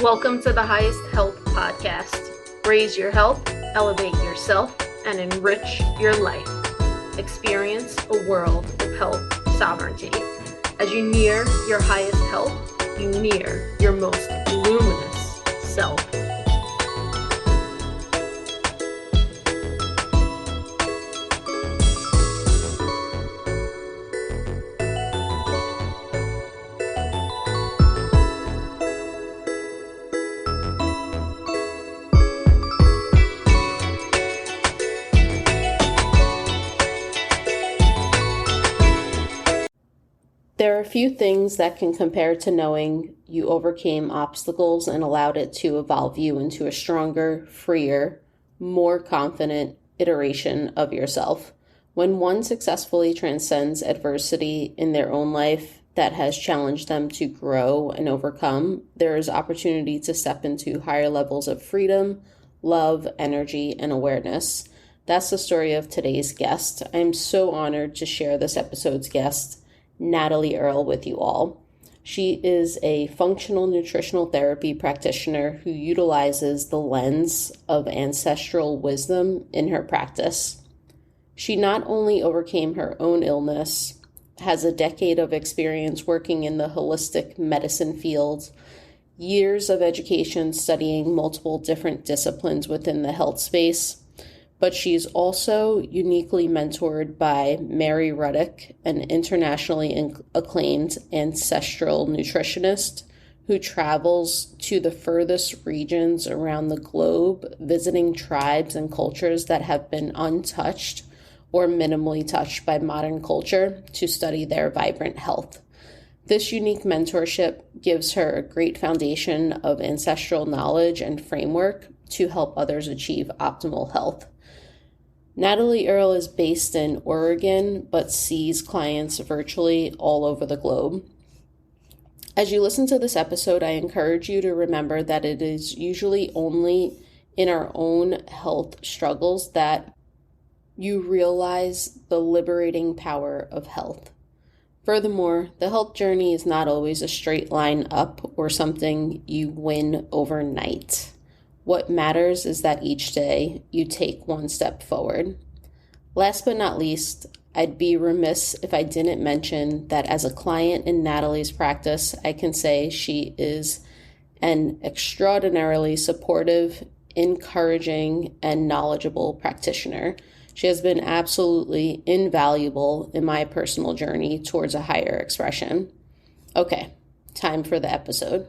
Welcome to the Highest Health Podcast. Raise your health, elevate yourself, and enrich your life. Experience a world of health sovereignty. As you near your highest health, you near your most luminous self. There are few things that can compare to knowing you overcame obstacles and allowed it to evolve you into a stronger, freer, more confident iteration of yourself. When one successfully transcends adversity in their own life that has challenged them to grow and overcome, there is opportunity to step into higher levels of freedom, love, energy, and awareness. That's the story of today's guest. I'm so honored to share this episode's guest, Natalie Earle, with you all. She is a functional nutritional therapy practitioner who utilizes the lens of ancestral wisdom in her practice. She not only overcame her own illness, has a decade of experience working in the holistic medicine field, years of education studying multiple different disciplines within the health space, but she's also uniquely mentored by Mary Ruddick, an internationally acclaimed ancestral nutritionist who travels to the furthest regions around the globe, visiting tribes and cultures that have been untouched or minimally touched by modern culture to study their vibrant health. This unique mentorship gives her a great foundation of ancestral knowledge and framework to help others achieve optimal health. Natalie Earle is based in Oregon, but sees clients virtually all over the globe. As you listen to this episode, I encourage you to remember that it is usually only in our own health struggles that you realize the liberating power of health. Furthermore, the health journey is not always a straight line up or something you win overnight. What matters is that each day you take one step forward. Last but not least, I'd be remiss if I didn't mention that as a client in Natalie's practice, I can say she is an extraordinarily supportive, encouraging, and knowledgeable practitioner. She has been absolutely invaluable in my personal journey towards a higher expression. Okay, time for the episode.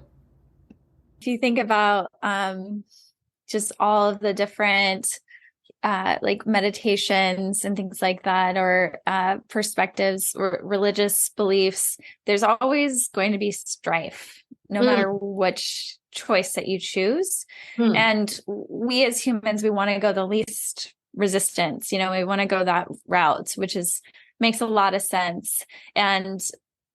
If you think about just all of the different like meditations and things like that, or perspectives or religious beliefs, there's always going to be strife, no matter which choice that you choose. And we as humans, we want to go the least resistance. We want to go that route, which makes a lot of sense and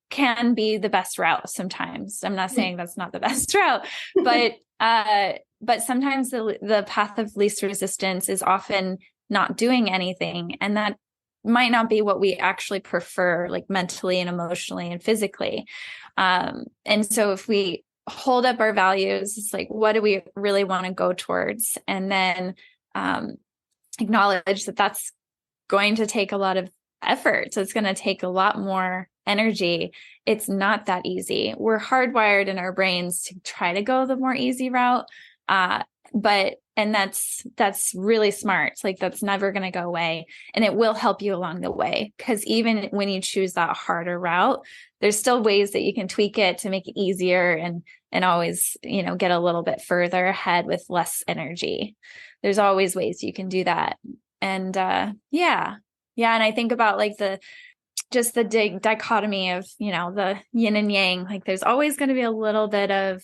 can be the best route sometimes. I'm not saying that's not the best route, but sometimes the path of least resistance is often not doing anything. And that might not be what we actually prefer, like mentally and emotionally and physically. And so if we hold up our values, it's like, what do we really want to go towards? And then acknowledge that that's going to take a lot of effort. So it's going to take a lot more energy. It's not that easy. We're hardwired in our brains to try to go the more easy route. And that's really smart. It's like, that's never going to go away, and it will help you along the way. Because even when you choose that harder route, there's still ways that you can tweak it to make it easier and always, get a little bit further ahead with less energy. There's always ways you can do that. And, yeah. And I think about like the dichotomy of, the yin and yang, like there's always going to be a little bit of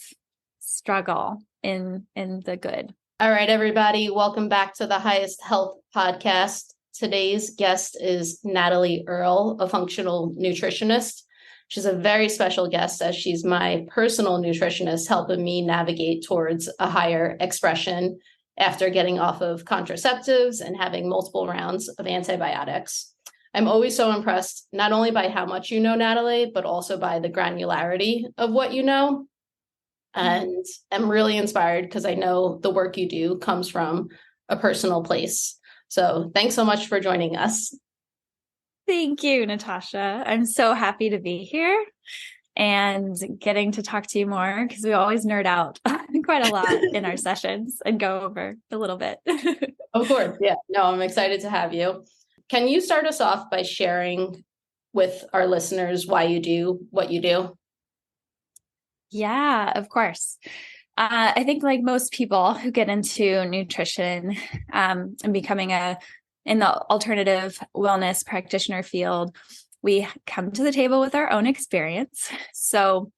struggle in the good. All right, everybody, welcome back to the Highest Health Podcast. Today's guest is Natalie Earle, a functional nutritionist. She's a very special guest as she's my personal nutritionist, helping me navigate towards a higher expression after getting off of contraceptives and having multiple rounds of antibiotics. I'm always so impressed, not only by how much you know, Natalie, but also by the granularity of what you know. and I'm really inspired because I know the work you do comes from a personal place. So thanks so much for joining us. Thank you, Natasha. I'm so happy to be here and getting to talk to you more because we always nerd out quite a lot in our sessions and go over a little bit. Of course. Yeah. No, I'm excited to have you. Can you start us off by sharing with our listeners why you do what you do? Yeah, of course. I think like most people who get into nutrition and becoming in the alternative wellness practitioner field, we come to the table with our own experience. So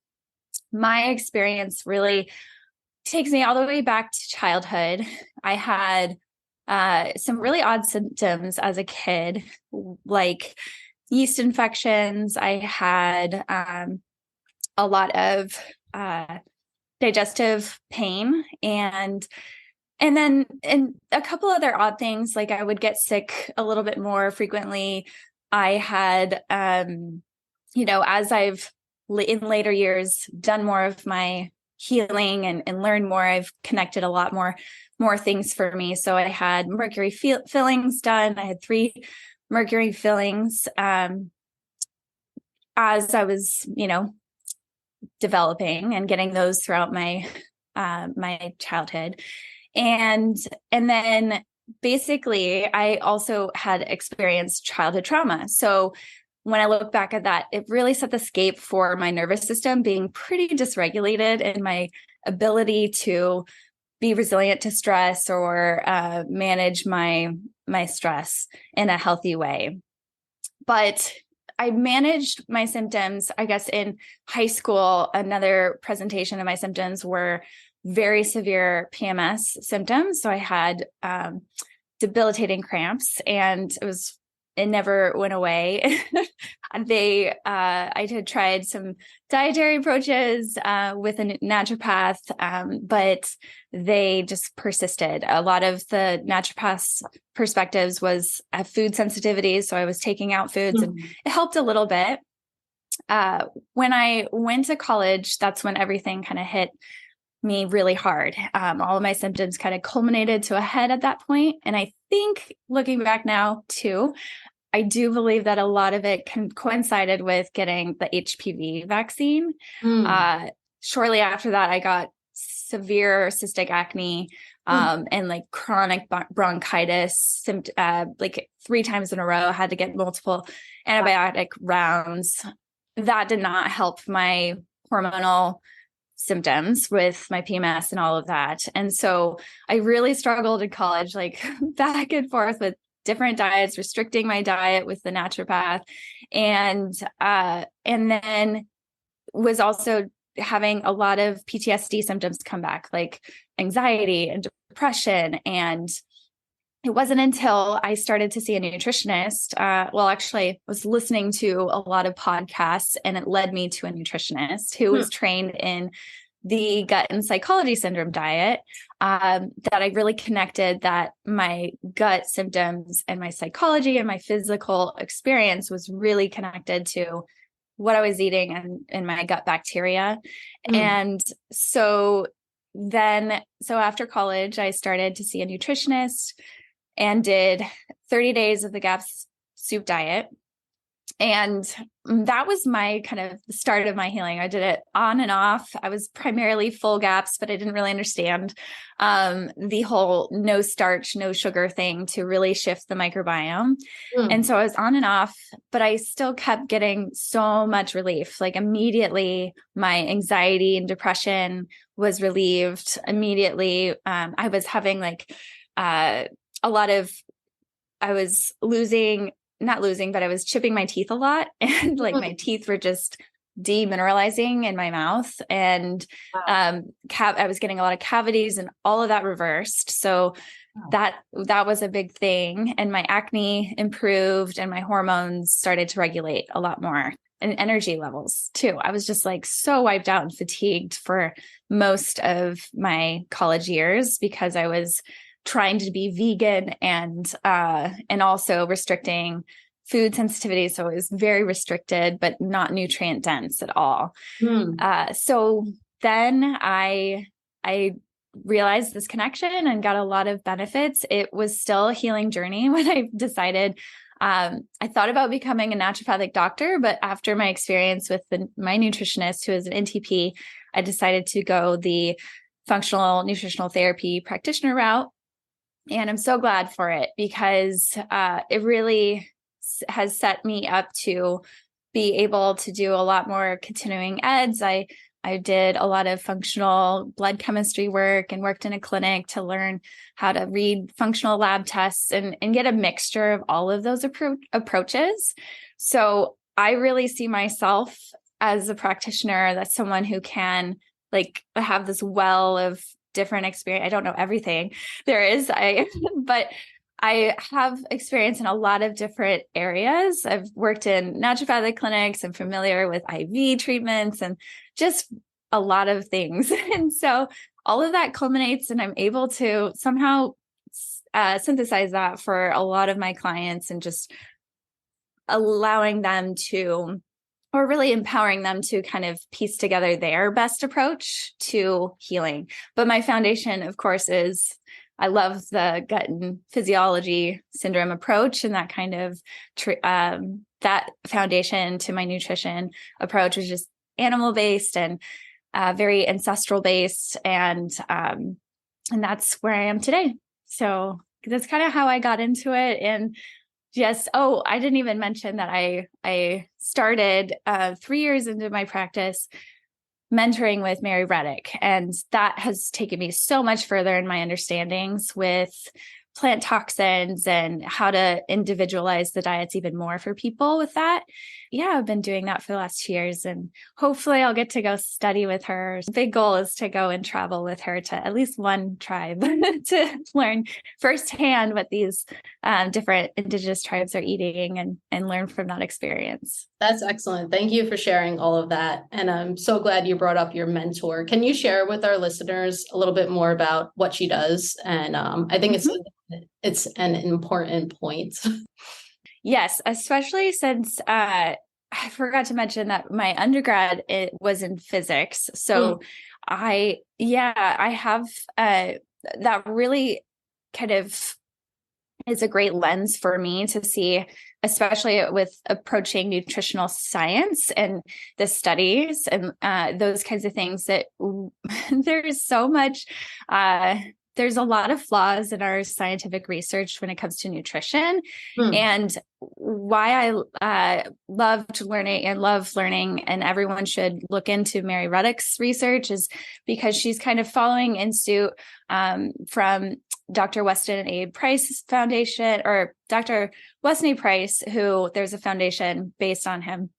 my experience really takes me all the way back to childhood. I had some really odd symptoms as a kid, like yeast infections. I had a lot of digestive pain and then a couple other odd things, like I would get sick a little bit more frequently. I had as I've in later years done more of my healing and learned more, I've connected a lot more things for me. So I had mercury fillings done. I had 3 mercury fillings as I was developing and getting those throughout my my childhood. And then basically I also had experienced childhood trauma. So when I look back at that, it really set the scape for my nervous system being pretty dysregulated and my ability to be resilient to stress or manage my stress in a healthy way. But I managed my symptoms, I guess, in high school. Another presentation of my symptoms were very severe PMS symptoms. So I had debilitating cramps, and it never went away. I had tried some dietary approaches with a naturopath, but they just persisted. A lot of the naturopath's perspectives was food sensitivity. So I was taking out foods and it helped a little bit. When I went to college, that's when everything kind of hit me really hard. All of my symptoms kind of culminated to a head at that point. And I think looking back now too, I do believe that a lot of it coincided with getting the HPV vaccine. Shortly after that, I got severe cystic acne and like chronic bronchitis, like 3 times in a row. I had to get multiple antibiotic rounds. That did not help my hormonal symptoms with my PMS and all of that. And so I really struggled in college, like back and forth with different diets, restricting my diet with the naturopath. And then was also having a lot of PTSD symptoms come back, like anxiety and depression. And it wasn't until I started to see a nutritionist. Actually, I was listening to a lot of podcasts, and it led me to a nutritionist who was trained in the gut and psychology syndrome diet, that I really connected that my gut symptoms and my psychology and my physical experience was really connected to what I was eating and my gut bacteria. And so after college, I started to see a nutritionist and did 30 days of the GAPS soup diet. And that was my kind of the start of my healing. I did it on and off. I was primarily full GAPS, but I didn't really understand the whole no starch, no sugar thing to really shift the microbiome. And so I was on and off, but I still kept getting so much relief. Like immediately my anxiety and depression was relieved. Immediately I was having like I was not losing, but I was chipping my teeth a lot, and like my teeth were just demineralizing in my mouth, and I was getting a lot of cavities, and all of that reversed. So that was a big thing. And my acne improved, and my hormones started to regulate a lot more, and energy levels too. I was just like so wiped out and fatigued for most of my college years because I was trying to be vegan and also restricting food sensitivity. So it was very restricted, but not nutrient dense at all. So then I realized this connection and got a lot of benefits. It was still a healing journey when I decided. I thought about becoming a naturopathic doctor, but after my experience with my nutritionist, who is an NTP, I decided to go the functional nutritional therapy practitioner route. And I'm so glad for it, because it really has set me up to be able to do a lot more continuing eds. I did a lot of functional blood chemistry work and worked in a clinic to learn how to read functional lab tests and get a mixture of all of those approaches. So I really see myself as a practitioner, that's someone who can like have this well of different experience. I don't know everything there is, but I have experience in a lot of different areas. I've worked in naturopathic clinics. I'm familiar with IV treatments and just a lot of things. And so all of that culminates, and I'm able to somehow synthesize that for a lot of my clients, and just allowing them to, or really empowering them to kind of piece together their best approach to healing. But my foundation, of course, is I love the gut and physiology syndrome approach, and that kind of that foundation to my nutrition approach is just animal based and very ancestral based, and that's where I am today. So that's kind of how I got into it. And yes, I didn't even mention that I started 3 years into my practice mentoring with Mary Reddick. And that has taken me so much further in my understandings with plant toxins and how to individualize the diets even more for people with that. Yeah, I've been doing that for the last 2 years, and hopefully I'll get to go study with her. Big goal is to go and travel with her to at least one tribe to learn firsthand what these different indigenous tribes are eating, and learn from that experience. That's excellent. Thank you for sharing all of that. And I'm so glad you brought up your mentor. Can you share with our listeners a little bit more about what she does? And I think it's an important point. Yes, especially since I forgot to mention that my undergrad was in physics. So I have that really kind of is a great lens for me to see, especially with approaching nutritional science and the studies and those kinds of things, that there's so much there's a lot of flaws in our scientific research when it comes to nutrition. And why I loved learning and love learning, and everyone should look into Mary Reddick's research, is because she's kind of following in suit from Dr. Weston and Abe Price Foundation, or Dr. Weston A. Price, who there's a foundation based on him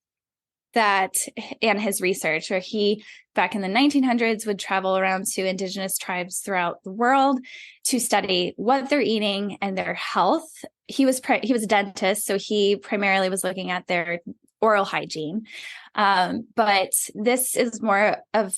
and his research, where he back in the 1900s would travel around to indigenous tribes throughout the world to study what they're eating and their health. He was a dentist, so he primarily was looking at their oral hygiene. But this is more of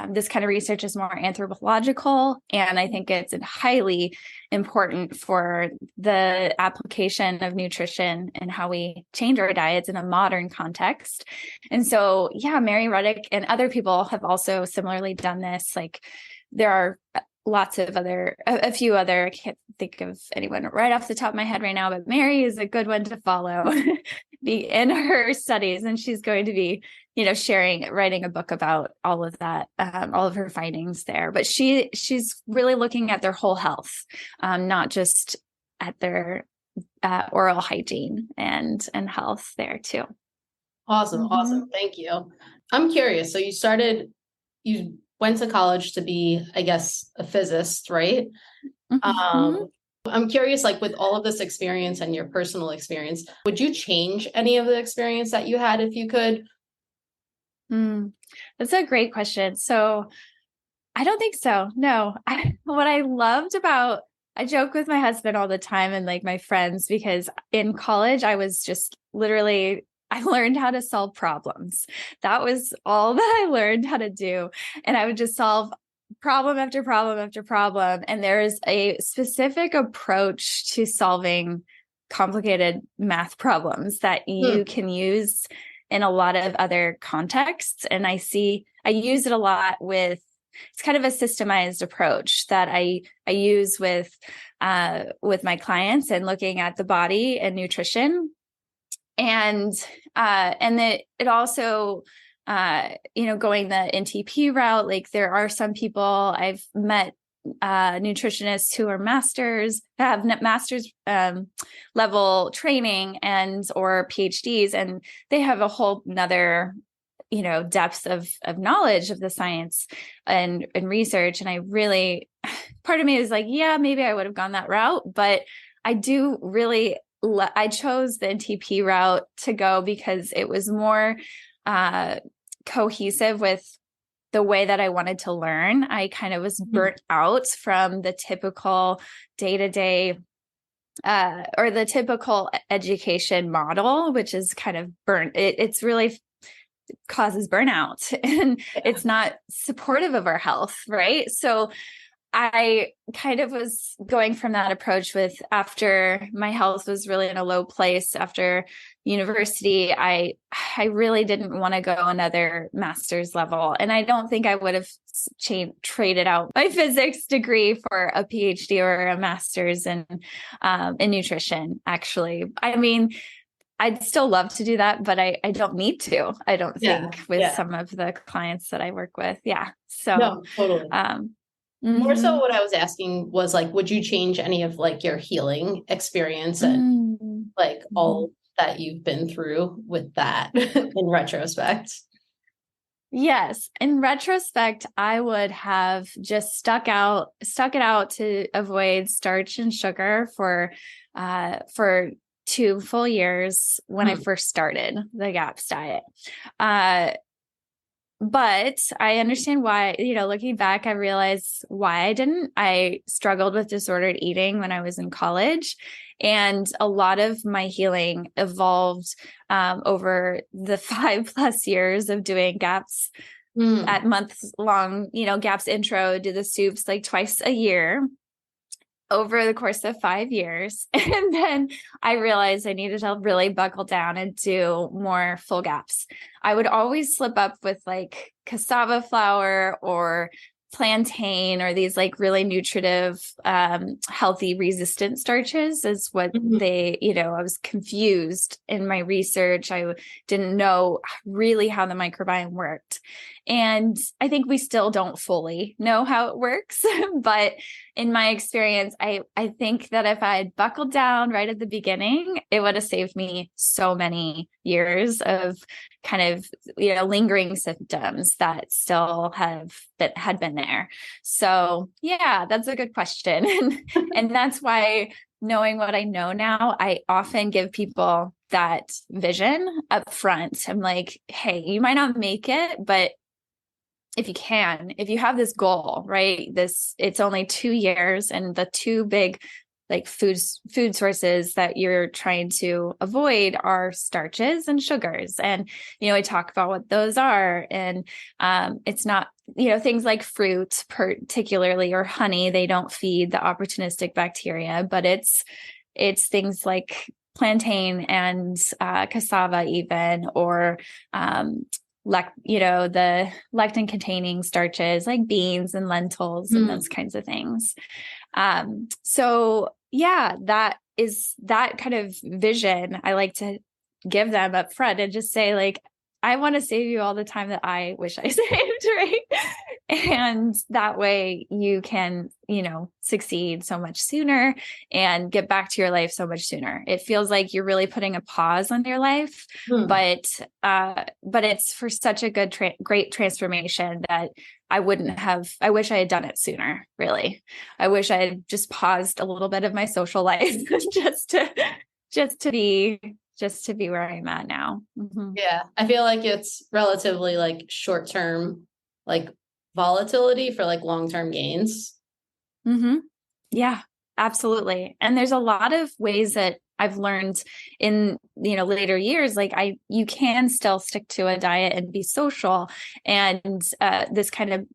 this kind of research is more anthropological, and I think it's highly important for the application of nutrition and how we change our diets in a modern context. And so, Mary Reddick and other people have also similarly done this. Like, there are lots of a few other, I can't think of anyone right off the top of my head right now, but Mary is a good one to follow in her studies. And she's going to be, writing a book about all of that, all of her findings there. But she's really looking at their whole health, not just at their oral hygiene and health there too. Awesome. Awesome. Thank you. I'm curious. So you went to college to be, I guess, a physicist, right? I'm curious, like, with all of this experience and your personal experience, would you change any of the experience that you had if you could? That's a great question. So I don't think so. No. What I loved about, I joke with my husband all the time and like my friends, because in college, I was just literally, I learned how to solve problems. That was all that I learned how to do. And I would just solve problem after problem after problem. And there's a specific approach to solving complicated math problems that you can use in a lot of other contexts. And I use it a lot it's kind of a systemized approach that I use with my clients and looking at the body and nutrition. And it also, going the NTP route, like there are some people I've met, nutritionists who are have master's level training or PhDs, and they have a whole nother, depth of knowledge of the science and research. And I really, part of me is like, yeah, maybe I would have gone that route, but I do really, I chose the NTP route to go because it was more cohesive with the way that I wanted to learn. I kind of was burnt out from the typical day-to-day or the typical education model, which is kind of it's really causes burnout and it's not supportive of our health, right? So I kind of was going from that approach after my health was really in a low place after university. I really didn't want to go another master's level. And I don't think I would have traded out my physics degree for a PhD or a master's in nutrition, actually. I mean, I'd still love to do that, but I don't need to, I don't think, with some of the clients that I work with. Yeah. So no, totally. More so what I was asking was like, would you change any of like your healing experience and like all that you've been through with that in retrospect? Yes. In retrospect, I would have just stuck it out to avoid starch and sugar for 2 full years when I first started the GAPS diet. But I understand why, looking back, I realized why I didn't. I struggled with disordered eating when I was in college. And a lot of my healing evolved over the 5+ years of doing GAPS at months long, GAPS intro, do the soups like twice a year over the course of 5 years. And then I realized I needed to really buckle down and do more full GAPS. I would always slip up with like cassava flour or plantain or these like really nutritive, healthy resistant starches is what I was confused in my research. I didn't know really how the microbiome worked. And I think we still don't fully know how it works. But in my experience, I think that if I had buckled down right at the beginning, it would have saved me so many years of kind of, lingering symptoms that had been there. So yeah, that's a good question. And that's why, knowing what I know now, I often give people that vision up front. I'm like, hey, you might not make it, but if you have this goal, right, it's only 2 years, and the 2 big like food sources that you're trying to avoid are starches and sugars. And, I talk about what those are. And it's not, things like fruit particularly, or honey, they don't feed the opportunistic bacteria, but it's things like plantain and cassava even, or the lectin containing starches like beans and lentils and those kinds of things. So yeah, that kind of vision I like to give them up front and just say, like, I want to save you all the time that I wish I saved, right? And that way you can, succeed so much sooner and get back to your life so much sooner. It feels like you're really putting a pause on your life, but it's for such a good, great transformation that I wish I had done it sooner. Really. I wish I had just paused a little bit of my social life just to be where I'm at now. Yeah. I feel like it's relatively like short-term, like volatility for like long-term gains. Yeah, absolutely. And there's a lot of ways that I've learned in, later years, like you can still stick to a diet and be social. And this kind of,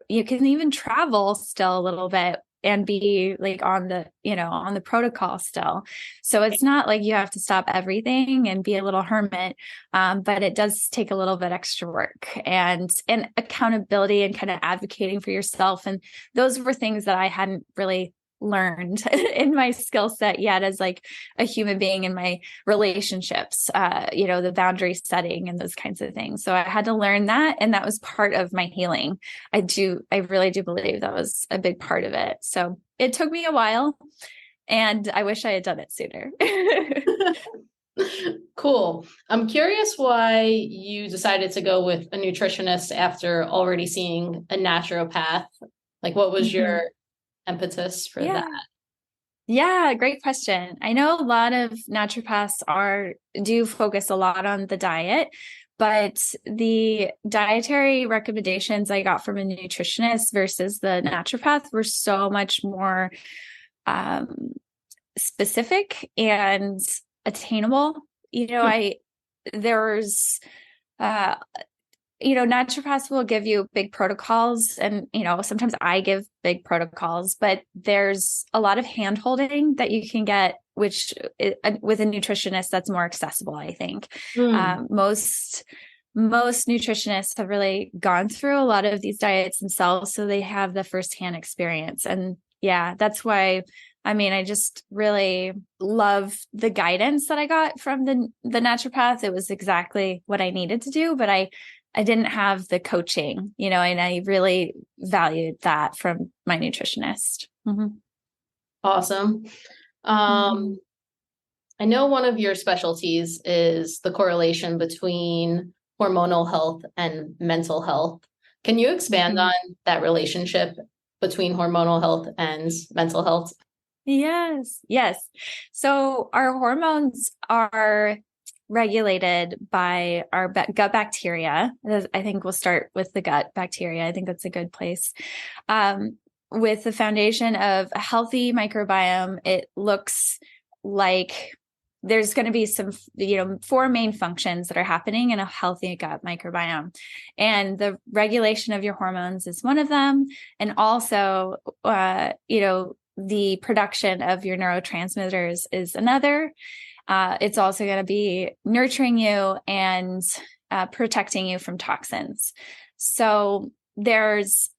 you can even travel still a little bit and be like on the, on the protocol still. So it's not like you have to stop everything and be a little hermit. But it does take a little bit extra work and accountability and kind of advocating for yourself. And those were things that I hadn't really learned in my skill set yet as like a human being in my relationships, the boundary setting and those kinds of things. So I had to learn that. And that was part of my healing. I really do believe that was a big part of it. So it took me a while and I wish I had done it sooner. Cool. I'm curious why you decided to go with a nutritionist after already seeing a naturopath. Like, what was your impetus for that? Yeah, great question. I know a lot of naturopaths do focus a lot on the diet, but the dietary recommendations I got from a nutritionist versus the naturopath were so much more specific and attainable. Naturopaths will give you big protocols and, sometimes I give big protocols, but there's a lot of hand holding that you can get, which with a nutritionist that's more accessible, I think. Most nutritionists have really gone through a lot of these diets themselves, so they have the firsthand experience. And yeah, that's why, I just really love the guidance that I got from the naturopath. It was exactly what I needed to do, but I didn't have the coaching, and I really valued that from my nutritionist. Awesome. I know one of your specialties is the correlation between hormonal health and mental health. Can you expand on that relationship between hormonal health and mental health? Yes. So our hormones are regulated by our gut bacteria. I think we'll start with the gut bacteria. I think that's a good place. With the foundation of a healthy microbiome, it looks like there's going to be some, 4 main functions that are happening in a healthy gut microbiome. And the regulation of your hormones is one of them. And also, the production of your neurotransmitters is another. It's also going to be nurturing you and protecting you from toxins. So there's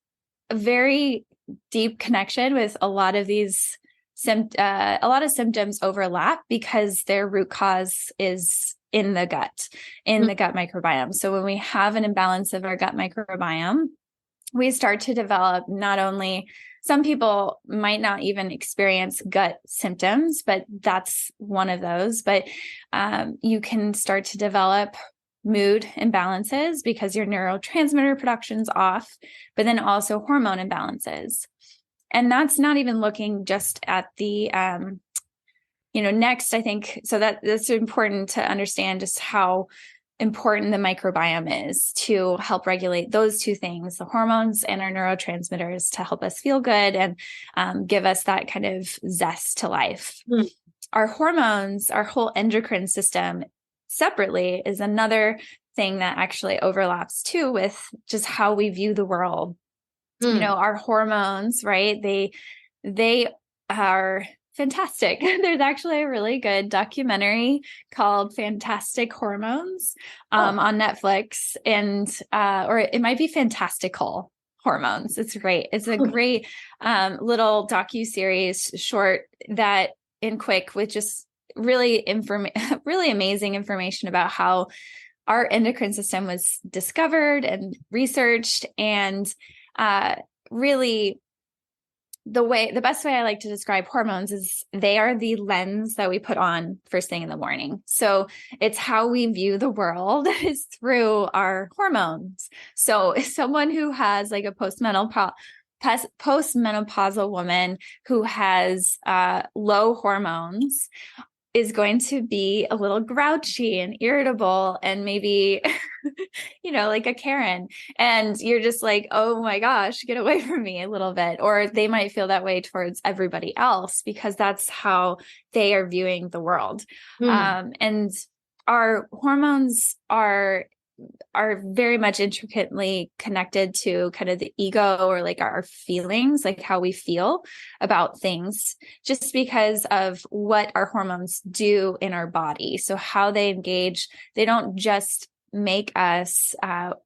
a very deep connection with a lot of these. A lot of symptoms overlap because their root cause is in the gut, the gut microbiome. So when we have an imbalance of our gut microbiome, we start to develop not only, some people might not even experience gut symptoms, but that's one of those. But you can start to develop mood imbalances because your neurotransmitter production's off, but then also hormone imbalances. And that's not even looking just at the, next, I think, so that's important to understand just how important the microbiome is to help regulate those two things, the hormones and our neurotransmitters, to help us feel good and give us that kind of zest to life. Our hormones, our whole endocrine system separately is another thing that actually overlaps too with just how we view the world. Our hormones, right? They are fantastic. There's actually a really good documentary called Fantastic Hormones on Netflix, and or it might be Fantastical Hormones. It's great. It's a great little docu-series, short that and quick, with just really amazing information about how our endocrine system was discovered and researched, and really the best way I like to describe hormones is they are the lens that we put on first thing in the morning. So it's how we view the world is through our hormones. So if someone who has like a postmenopausal woman who has low hormones is going to be a little grouchy and irritable and maybe, like a Karen. And you're just like, oh my gosh, get away from me a little bit. Or they might feel that way towards everybody else because that's how they are viewing the world. And our hormones are are very much intricately connected to kind of the ego, or like our feelings, like how we feel about things, just because of what our hormones do in our body. So how they engage, they don't just make us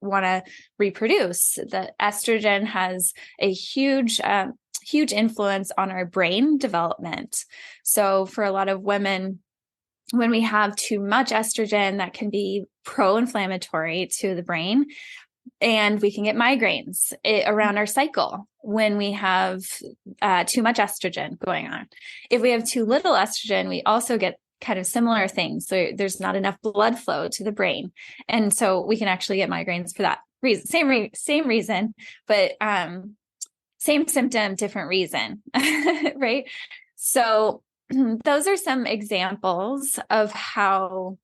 want to reproduce. The estrogen has a huge influence on our brain development. So for a lot of women, when we have too much estrogen, that can be pro-inflammatory to the brain, and we can get migraines around our cycle when we have too much estrogen going on. If we have too little estrogen, we also get kind of similar things. So there's not enough blood flow to the brain. And so we can actually get migraines for that reason. Same reason, but same symptom, different reason, right? So those are some examples of how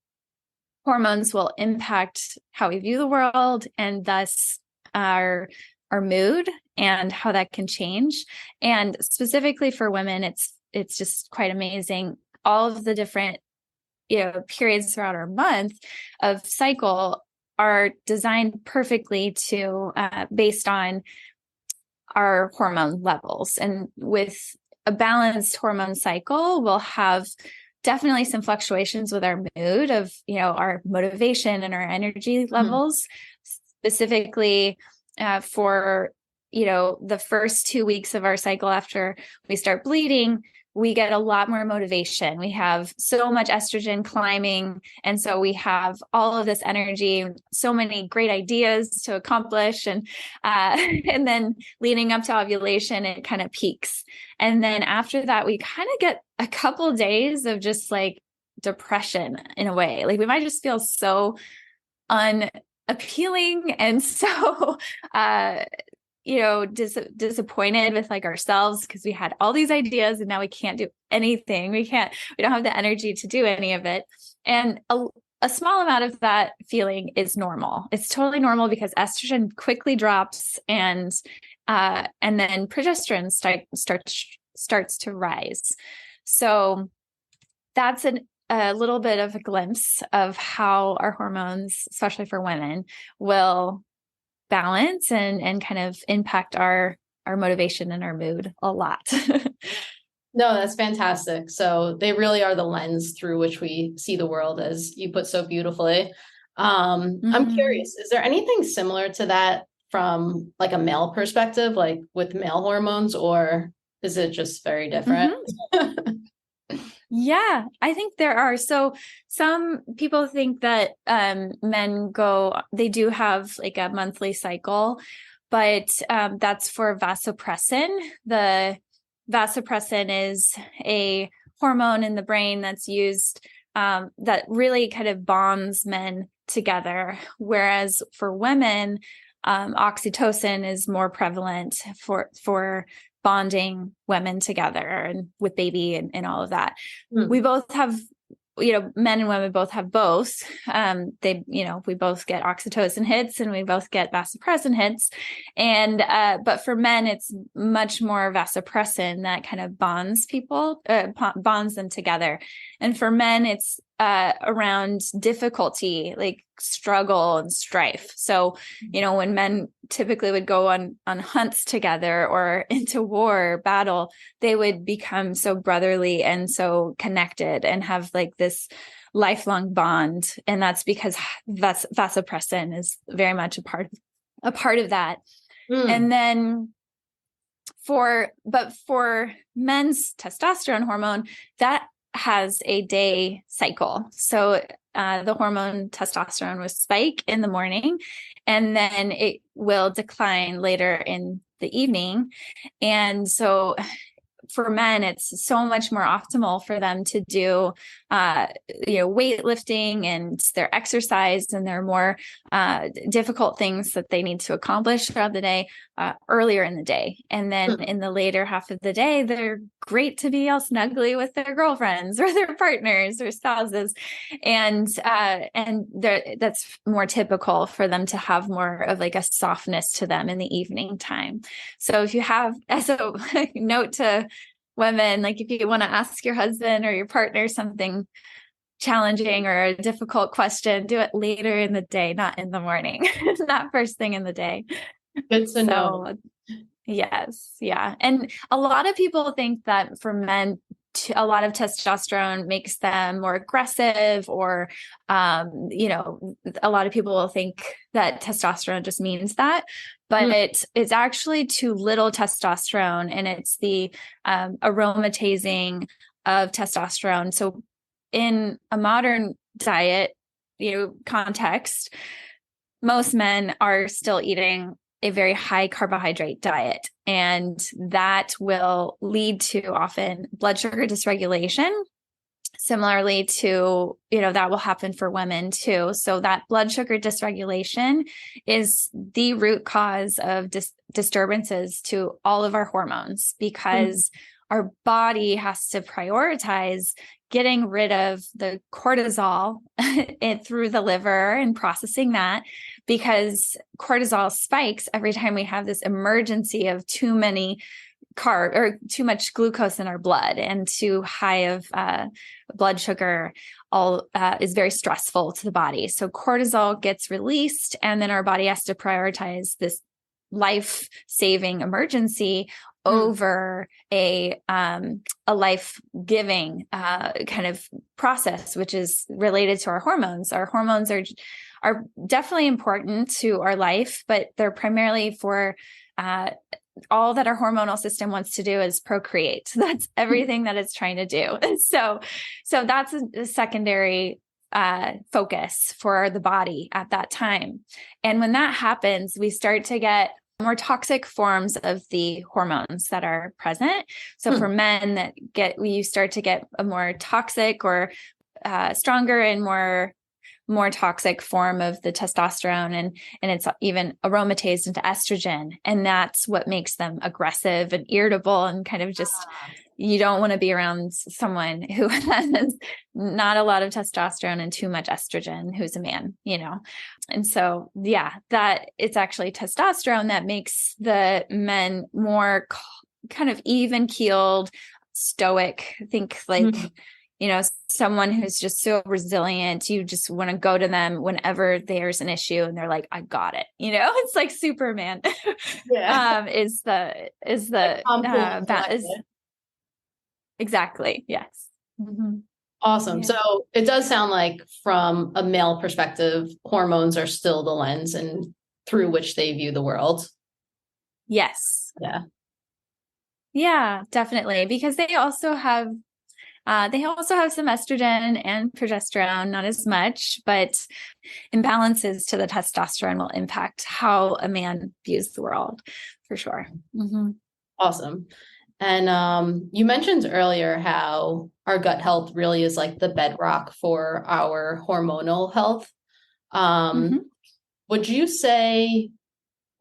hormones will impact how we view the world, and thus our mood, and how that can change. And specifically for women, it's just quite amazing. All of the different, periods throughout our month of cycle are designed perfectly to based on our hormone levels. And with a balanced hormone cycle, we'll have definitely some fluctuations with our mood, of, our motivation and our energy levels, specifically for, the first 2 weeks of our cycle after we start bleeding. We get a lot more motivation. We have so much estrogen climbing. And so we have all of this energy, so many great ideas to accomplish. And then leading up to ovulation, it kind of peaks. And then after that, we kind of get a couple of days of just like depression in a way. Like we might just feel so unappealing and so disappointed with like ourselves, because we had all these ideas and now we can't do anything. We don't have the energy to do any of it. And a small amount of that feeling is normal. It's totally normal, because estrogen quickly drops, and then progesterone starts to rise. So that's a little bit of a glimpse of how our hormones, especially for women, will balance and kind of impact our motivation and our mood a lot. No, that's fantastic. So they really are the lens through which we see the world, as you put so beautifully. I'm curious, is there anything similar to that from like a male perspective, like with male hormones, or is it just very different? Yeah, I think there are. So some people think that men they do have like a monthly cycle, but that's for vasopressin. The vasopressin is a hormone in the brain that's used that really kind of bonds men together. Whereas for women, oxytocin is more prevalent for bonding women together and with baby and all of that. We both have, men and women both have both. We both get oxytocin hits and we both get vasopressin hits. And, but for men, it's much more vasopressin that kind of bonds them together. And for men, it's around difficulty, like struggle and strife. So, when men typically would go on hunts together or into war, battle, they would become so brotherly and so connected and have like this lifelong bond. And that's because vasopressin is very much a part of that. And then for men's testosterone hormone, that has a day cycle. So the hormone testosterone will spike in the morning, and then it will decline later in the evening. And so for men, it's so much more optimal for them to do, weightlifting and their exercise and their more difficult things that they need to accomplish throughout the day earlier in the day. And then in the later half of the day, they're great to be all snuggly with their girlfriends or their partners or spouses. And that's more typical for them to have more of like a softness to them in the evening time. So if you have, as a note to women, like if you want to ask your husband or your partner something, challenging or a difficult question, do it later in the day, not in the morning, not first thing in the day. Good to know. Yes. Yeah. And a lot of people think that for men, a lot of testosterone makes them more aggressive, or, a lot of people will think that testosterone just means that, but it's actually too little testosterone, and it's the aromatizing of testosterone. So in a modern diet, context, most men are still eating a very high carbohydrate diet, and that will lead to often blood sugar dysregulation. Similarly to, that will happen for women too. So that blood sugar dysregulation is the root cause of disturbances to all of our hormones, because our body has to prioritize getting rid of the cortisol through the liver and processing that, because cortisol spikes every time we have this emergency of too many carb or too much glucose in our blood, and too high of blood sugar is very stressful to the body. So cortisol gets released, and then our body has to prioritize this life-saving emergency over a life-giving kind of process, which is related to our hormones. Our hormones are definitely important to our life, but they're primarily for all that our hormonal system wants to do is procreate. That's everything that it's trying to do. So that's a secondary focus for the body at that time. And when that happens, we start to get more toxic forms of the hormones that are present. So for men you start to get a more toxic or stronger and more toxic form of the testosterone, and it's even aromatized into estrogen. And that's what makes them aggressive and irritable, and kind of just, you don't want to be around someone who has not a lot of testosterone and too much estrogen, who's a man, And so, that it's actually testosterone that makes the men more kind of even keeled, stoic. Think like, someone who's just so resilient. You just want to go to them whenever there's an issue, and they're like, I got it. It's like Superman. Exactly. Yes. Mm-hmm. Awesome. Yeah. So it does sound like, from a male perspective, hormones are still the lens and through which they view the world. Yes. Yeah. Yeah, definitely. Because they also have some estrogen and progesterone, not as much, but imbalances to the testosterone will impact how a man views the world, for sure. Mm-hmm. Awesome. And you mentioned earlier how our gut health really is like the bedrock for our hormonal health. Would you say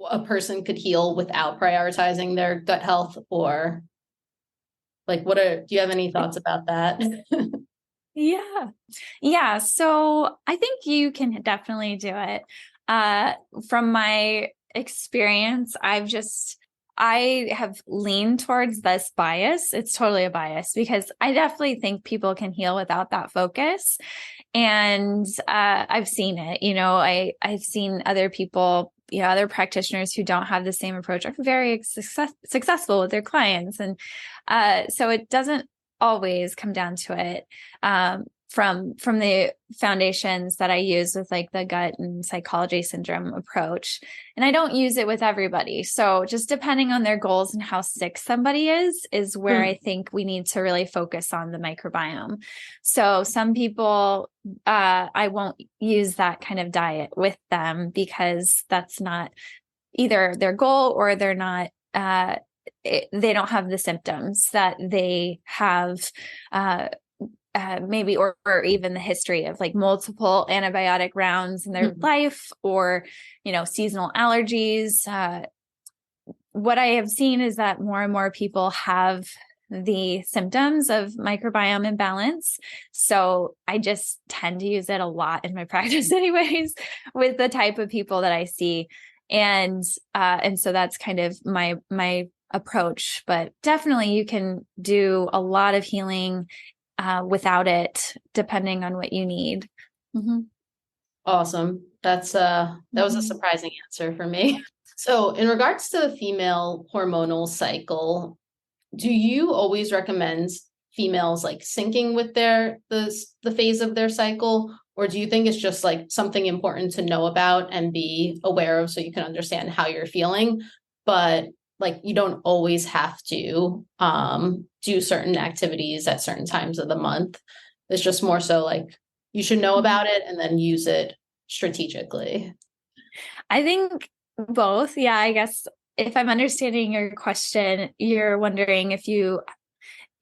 a person could heal without prioritizing their gut health, or like, do you have any thoughts about that? Yeah. So I think you can definitely do it. From my experience, I have leaned towards this bias. It's totally a bias, because I definitely think people can heal without that focus. And I've seen it, I've seen other people, other practitioners who don't have the same approach are very successful with their clients. And so it doesn't always come down to it. From the foundations that I use with like the gut and psychology syndrome approach. And I don't use it with everybody. So just depending on their goals and how sick somebody is where I think we need to really focus on the microbiome. So some people, I won't use that kind of diet with them, because that's not either their goal, or they're not, they don't have the symptoms that they have, maybe, or even the history of like multiple antibiotic rounds in their life, or, seasonal allergies. What I have seen is that more and more people have the symptoms of microbiome imbalance. So I just tend to use it a lot in my practice anyways, with the type of people that I see. And so that's kind of my approach, but definitely you can do a lot of healing without it, depending on what you need. Mm-hmm. Awesome. That was a surprising answer for me. So in regards to the female hormonal cycle, do you always recommend females like syncing with the phase of their cycle? Or do you think it's just like something important to know about and be aware of so you can understand how you're feeling? But like you don't always have to do certain activities at certain times of the month. It's just more so like you should know about it and then use it strategically. I think both. Yeah, I guess if I'm understanding your question, you're wondering if you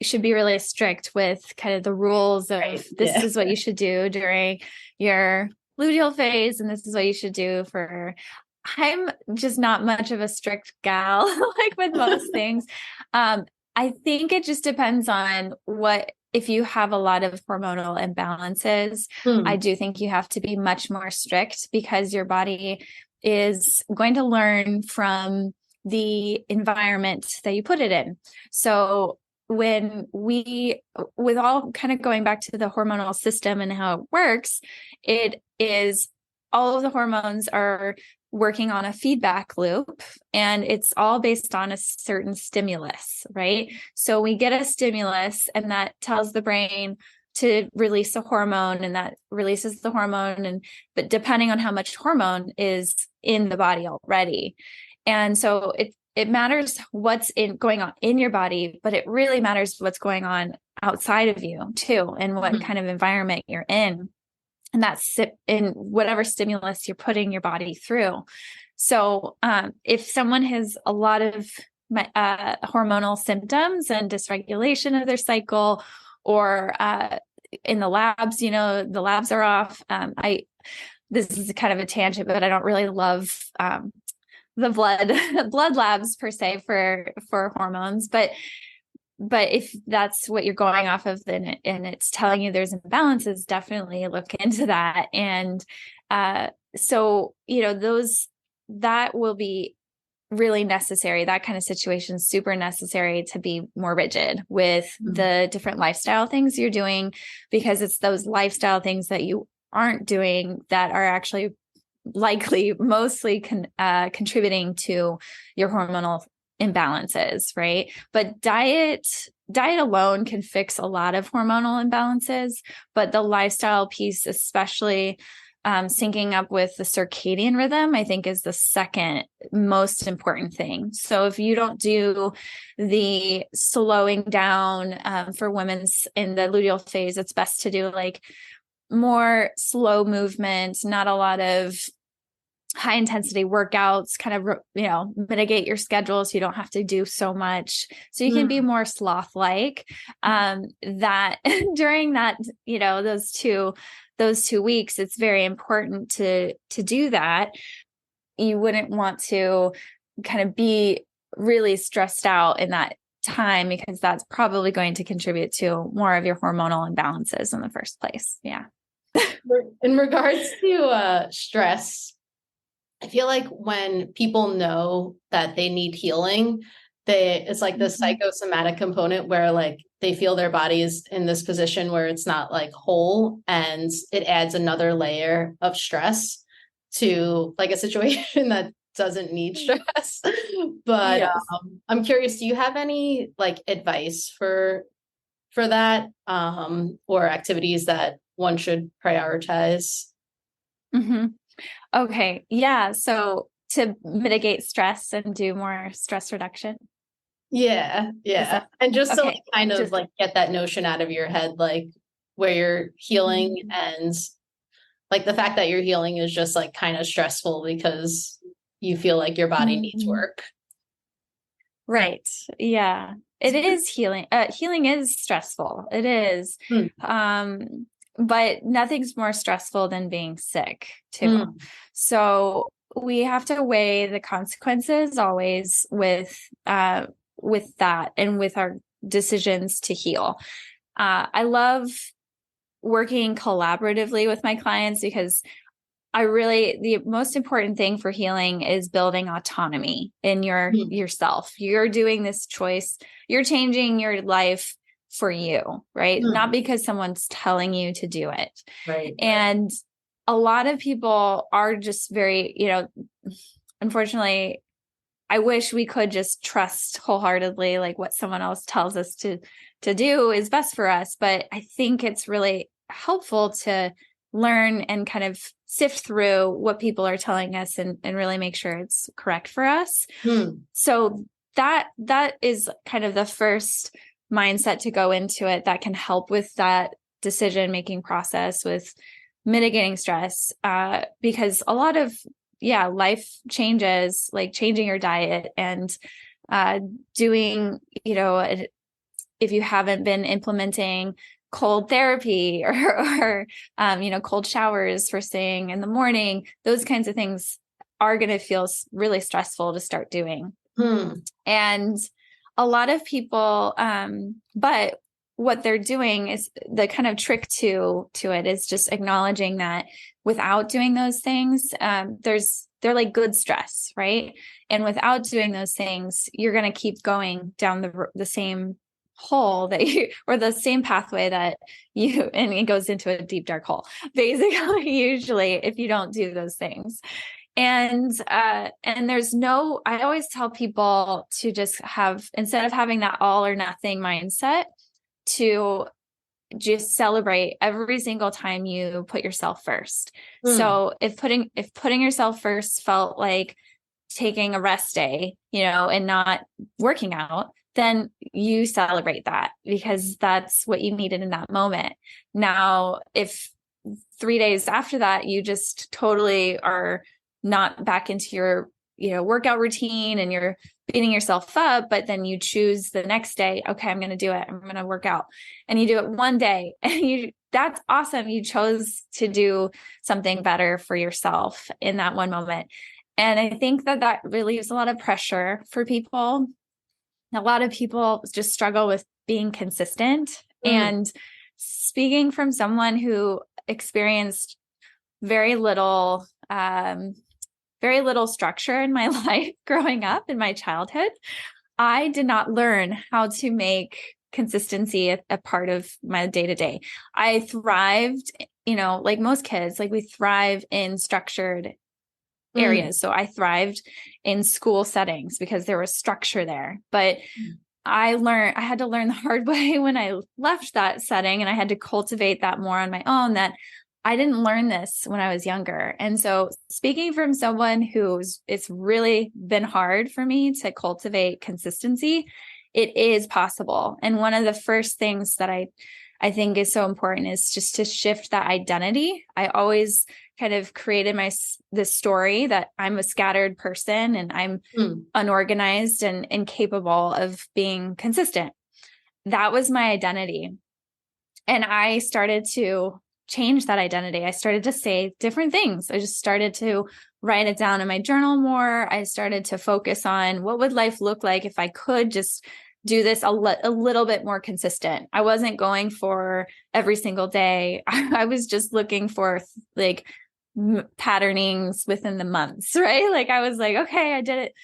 should be really strict with kind of the rules of this is what you should do during your luteal phase, and this is what you should do for. I'm just not much of a strict gal, like with most things. I think it just depends on if you have a lot of hormonal imbalances, I do think you have to be much more strict because your body is going to learn from the environment that you put it in. So with all kind of going back to the hormonal system and how it works, it is all of the hormones are working on a feedback loop, and it's all based on a certain stimulus, right? So we get a stimulus and that tells the brain to release a hormone, and that releases the hormone, but depending on how much hormone is in the body already. And so it matters what's going on in your body, but it really matters what's going on outside of you too, and what kind of environment you're in. And that's in whatever stimulus you're putting your body through. So if someone has a lot of hormonal symptoms and dysregulation of their cycle, or in the labs, the labs are off. This is kind of a tangent, but I don't really love the blood labs per se for hormones, but if that's what you're going off of, then and it's telling you there's imbalances, definitely look into that. And so that will be really necessary. That kind of situation is super necessary to be more rigid with the different lifestyle things you're doing, because it's those lifestyle things that you aren't doing that are actually likely mostly contributing to your hormonal imbalances, right? But diet alone can fix a lot of hormonal imbalances, but the lifestyle piece, especially syncing up with the circadian rhythm, I think is the second most important thing. So if you don't do the slowing down for women's in the luteal phase, it's best to do like more slow movement, not a lot of high intensity workouts, kind of, mitigate your schedule so you don't have to do so much. So you can be more sloth-like, that during that, those 2 weeks, it's very important to do that. You wouldn't want to kind of be really stressed out in that time, because that's probably going to contribute to more of your hormonal imbalances in the first place. Yeah. In regards to stress, I feel like when people know that they need healing, it's like the psychosomatic component where like they feel their body is in this position where it's not like whole, and it adds another layer of stress to like a situation that doesn't need stress. But Yes. I'm curious, do you have any like advice for that, or activities that one should prioritize? Okay. Yeah. So to mitigate stress and do more stress reduction. Yeah. And just to like kind of like get that notion out of your head, like where you're healing, and like the fact that you're healing is just like kind of stressful because you feel like your body needs work. Right. Yeah. It is healing. Healing is stressful. It is. But nothing's more stressful than being sick too. So we have to weigh the consequences always with that and with our decisions to heal. I love working collaboratively with my clients, because the most important thing for healing is building autonomy in yourself. You're doing this choice. You're changing your life for you, right? Not because someone's telling you to do it. Right. And a lot of people are just very, unfortunately, I wish we could just trust wholeheartedly, like what someone else tells us to do is best for us. But I think it's really helpful to learn and kind of sift through what people are telling us and really make sure it's correct for us. So that is kind of the first mindset to go into it that can help with that decision-making process with mitigating stress, because a lot of life changes, like changing your diet and doing, if you haven't been implementing cold therapy or cold showers first thing in the morning, those kinds of things are going to feel really stressful to start doing. And a lot of people, but what they're doing is the kind of trick to it is just acknowledging that without doing those things, they're like good stress, right? And without doing those things, you're going to keep going down the same hole that or the same pathway that and it goes into a deep, dark hole, basically, usually, if you don't do those things. And there's I always tell people to just instead of having that all or nothing mindset, to just celebrate every single time you put yourself first. So if putting yourself first felt like taking a rest day, and not working out, then you celebrate that because that's what you needed in that moment. Now, if 3 days after that, you just totally are not back into your, workout routine and you're beating yourself up, but then you choose the next day, okay, I'm going to do it. I'm going to work out. And you do it one day and that's awesome. You chose to do something better for yourself in that one moment. And I think that relieves a lot of pressure for people. A lot of people just struggle with being consistent. And speaking from someone who experienced very little structure in my life growing up in my childhood, I did not learn how to make consistency a part of my day-to-day. I thrived, like most kids, like we thrive in structured areas. So I thrived in school settings because there was structure there. But I had to learn the hard way when I left that setting, and I had to cultivate that more on my own, that I didn't learn this when I was younger. And so speaking from someone it's really been hard for me to cultivate consistency, it is possible. And one of the first things that I think is so important is just to shift that identity. I always kind of created this story that I'm a scattered person and I'm unorganized and incapable of being consistent. That was my identity. And I started to change that identity. I started to say different things. I just started to write it down in my journal more. I started to focus on what would life look like if I could just do this a little bit more consistent. I wasn't going for every single day. I was just looking for like patternings within the months, right? Like I was like, okay, I did it.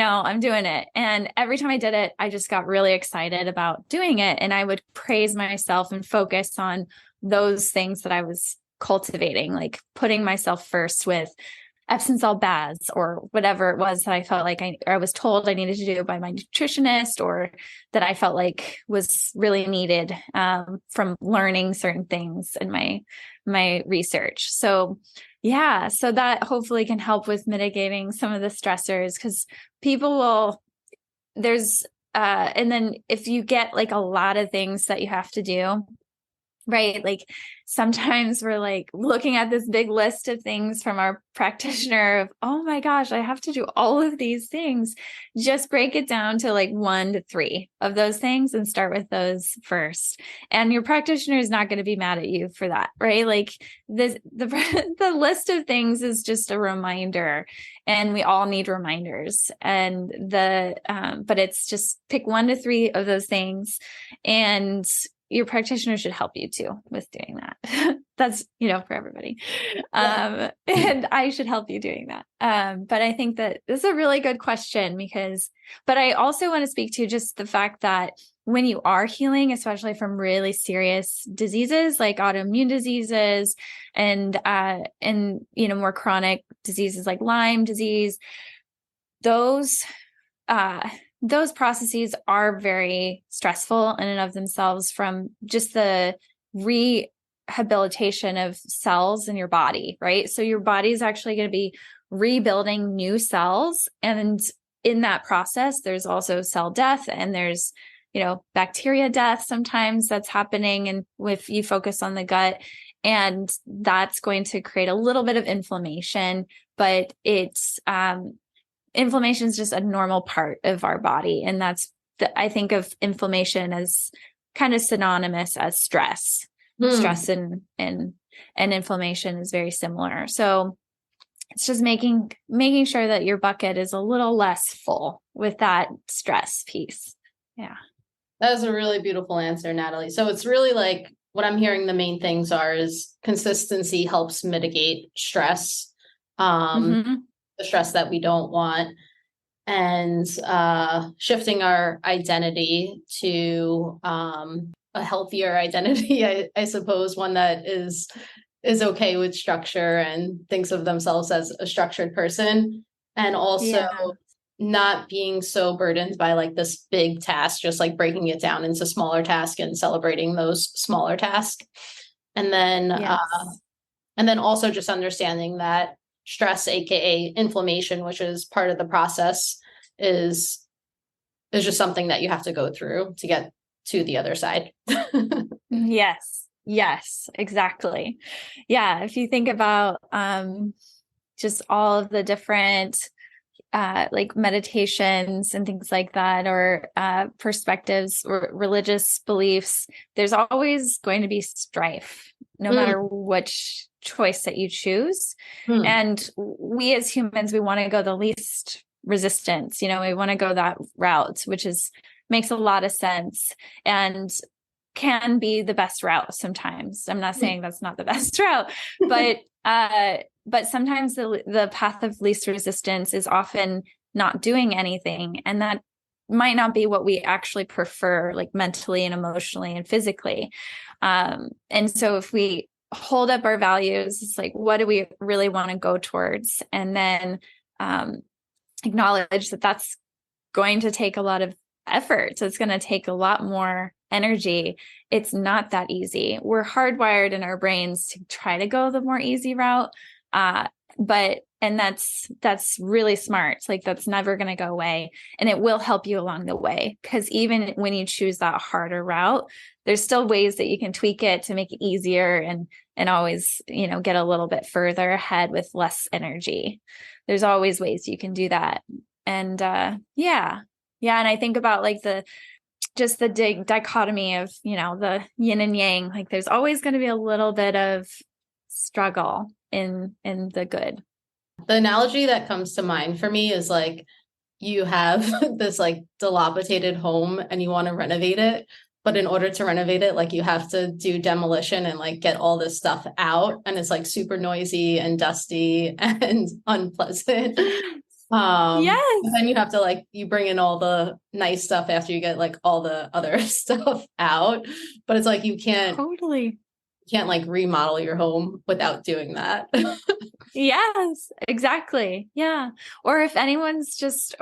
I'm doing it. And every time I did it, I just got really excited about doing it. And I would praise myself and focus on those things that I was cultivating, like putting myself first with Epsom salt baths or whatever it was that I felt like I was told I needed to do by my nutritionist, or that I felt like was really needed from learning certain things in my research. So so that hopefully can help with mitigating some of the stressors, because people and then if you get like a lot of things that you have to do, right? Like sometimes we're like looking at this big list of things from our practitioner of, oh my gosh, I have to do all of these things. Just break it down to like 1 to 3 of those things and start with those first. And your practitioner is not going to be mad at you for that, right? Like the list of things is just a reminder, and we all need reminders. And but it's just pick 1 to 3 of those things, and your practitioner should help you too with doing that. That's, for everybody. And I should help you doing that. But I think that this is a really good question but I also want to speak to just the fact that when you are healing, especially from really serious diseases like autoimmune diseases and more chronic diseases like Lyme disease, those processes are very stressful in and of themselves, from just the rehabilitation of cells in your body, right? So your body is actually going to be rebuilding new cells. And in that process, there's also cell death, and there's, bacteria death sometimes that's happening. And if you focus on the gut, and that's going to create a little bit of inflammation, but it's, inflammation is just a normal part of our body. And I think of inflammation as kind of synonymous as stress. Stress and inflammation is very similar. So it's just making sure that your bucket is a little less full with that stress piece. Yeah. That was a really beautiful answer, Natalie. So it's really like what I'm hearing the main things is consistency helps mitigate stress, the stress that we don't want, and shifting our identity to a healthier identity, I suppose, one that is okay with structure and thinks of themselves as a structured person, and also not being so burdened by like this big task, just like breaking it down into smaller tasks and celebrating those smaller tasks. And then also just understanding that stress, aka inflammation, which is part of the process, is just something that you have to go through to get to the other side. Yes, exactly. Yeah. If you think about just all of the different like meditations and things like that, or perspectives or religious beliefs, there's always going to be strife, no matter which choice that you choose. And we as humans, we want to go the least resistance. We want to go that route, which makes a lot of sense and can be the best route sometimes. I'm not saying that's not the best route, but sometimes the path of least resistance is often not doing anything. And that might not be what we actually prefer, like mentally and emotionally and physically. And so if we hold up our values, it's like, what do we really want to go towards? And then acknowledge that that's going to take a lot of effort. So it's going to take a lot more energy. It's not that easy. We're hardwired in our brains to try to go the more easy route. And that's really smart. It's like, that's never going to go away, and it will help you along the way. Because even when you choose that harder route, there's still ways that you can tweak it to make it easier and always, get a little bit further ahead with less energy. There's always ways you can do that. And, and I think about like the dichotomy of, the yin and yang, like there's always going to be a little bit of struggle in the good. The analogy that comes to mind for me is like, you have this like dilapidated home and you want to renovate it, but in order to renovate it, like you have to do demolition and like get all this stuff out, and it's like super noisy and dusty and unpleasant. Yes. And then you have to like, you bring in all the nice stuff after you get like all the other stuff out, but it's like you can't like remodel your home without doing that. Yes, exactly. Yeah. Or if anyone's just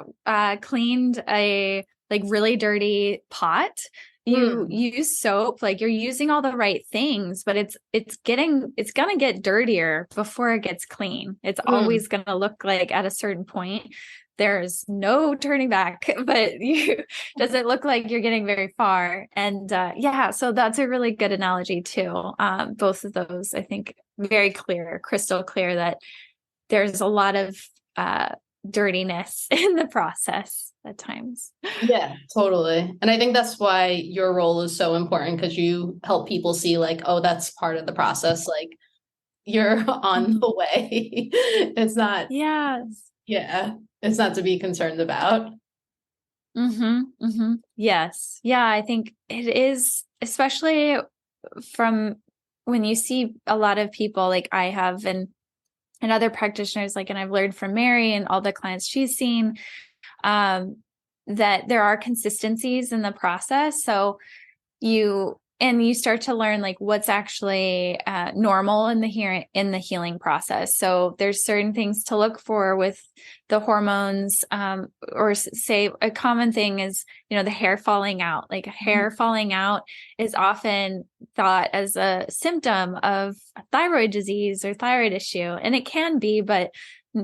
cleaned a like really dirty pot, you use soap, like you're using all the right things, but it's going to get dirtier before it gets clean. It's always going to look like at a certain point there's no turning back, but doesn't look like you're getting very far. And so that's a really good analogy too. Both of those, I think, very clear, crystal clear, that there's a lot of dirtiness in the process at times. Yeah, totally. And I think that's why your role is so important, because you help people see like, oh, that's part of the process. Like you're on the way. It's not. Yes. Yeah. It's not to be concerned about. Yes. Yeah. I think it is, especially from when you see a lot of people like I have and other practitioners, like, and I've learned from Mary and all the clients she's seen. that there are consistencies in the process. So you start to learn like what's actually normal in the healing process. So there's certain things to look for with the hormones, or say a common thing is, the hair falling out. Like hair falling out is often thought as a symptom of thyroid disease or thyroid issue, and it can be, but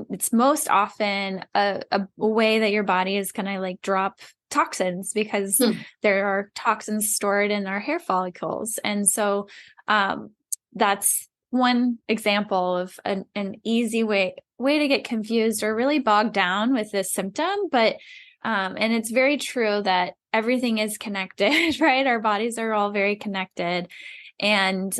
it's most often a way that your body is going to like drop toxins, because there are toxins stored in our hair follicles. And so that's one example of an easy way to get confused or really bogged down with this symptom. But and it's very true that everything is connected, right? Our bodies are all very connected. And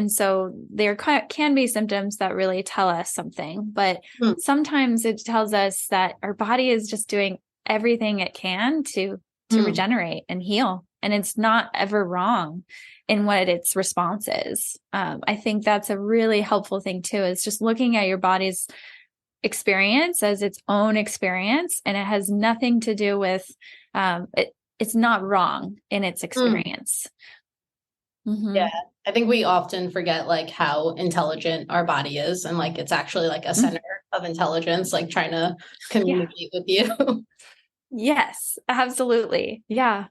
so there can be symptoms that really tell us something, but sometimes it tells us that our body is just doing everything it can to regenerate and heal. And it's not ever wrong in what its response is. I think that's a really helpful thing too, is just looking at your body's experience as its own experience. And it has nothing to do with, it's not wrong in its experience. Yeah. I think we often forget like how intelligent our body is, and like it's actually like a center of intelligence, like trying to communicate with you. Yes, absolutely. Yeah.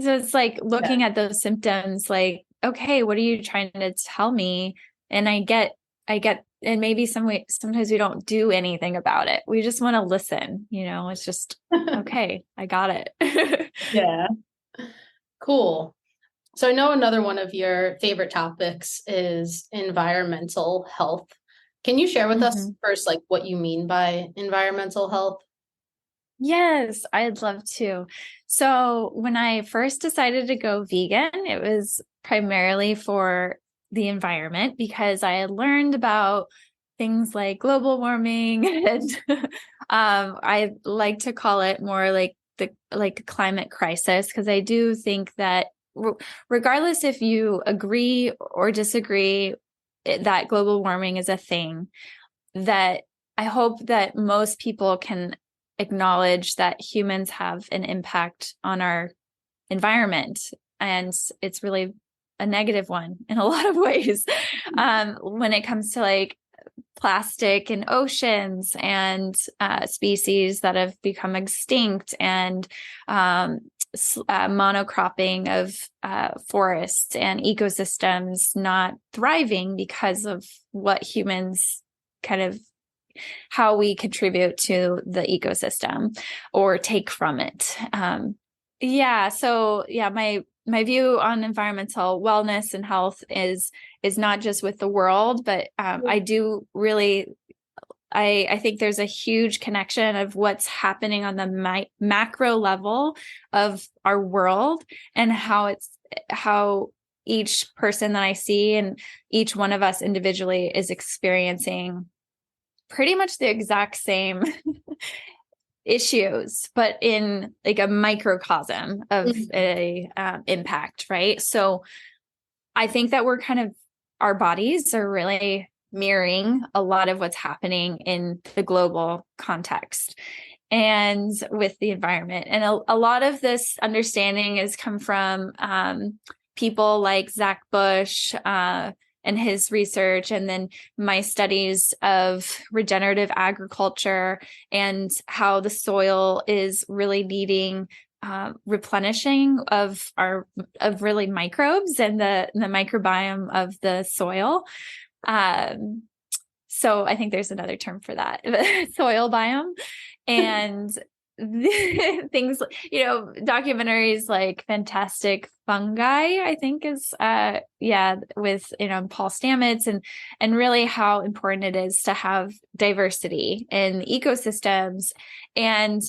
So it's like looking at those symptoms, like, okay, what are you trying to tell me? And I get, and maybe sometimes we don't do anything about it. We just want to listen, it's just, okay, I got it. Yeah. Cool. So I know another one of your favorite topics is environmental health. Can you share with us first, like what you mean by environmental health? Yes, I'd love to. So when I first decided to go vegan, it was primarily for the environment, because I had learned about things like global warming, and I like to call it more like the climate crisis, because I do think that regardless if you agree or disagree that global warming is a thing, that I hope that most people can acknowledge that humans have an impact on our environment, and it's really a negative one in a lot of ways. When it comes to like plastic in oceans and species that have become extinct, and monocropping of forests and ecosystems not thriving because of what humans kind of how we contribute to the ecosystem or take from it. My view on environmental wellness and health is not just with the world, but I do really, I think there's a huge connection of what's happening on the macro level of our world, and how each person that I see and each one of us individually is experiencing pretty much the exact same issues, but in like a microcosm of a impact, right? So I think that our bodies are really mirroring a lot of what's happening in the global context and with the environment. And a lot of this understanding has come from people like Zach Bush, and his research, and then my studies of regenerative agriculture and how the soil is really needing replenishing of really microbes and the microbiome of the soil. So I think there's another term for that, soil biome. And things, documentaries like Fantastic Fungi, I think is, with, Paul Stamets, and really how important it is to have diversity in ecosystems. And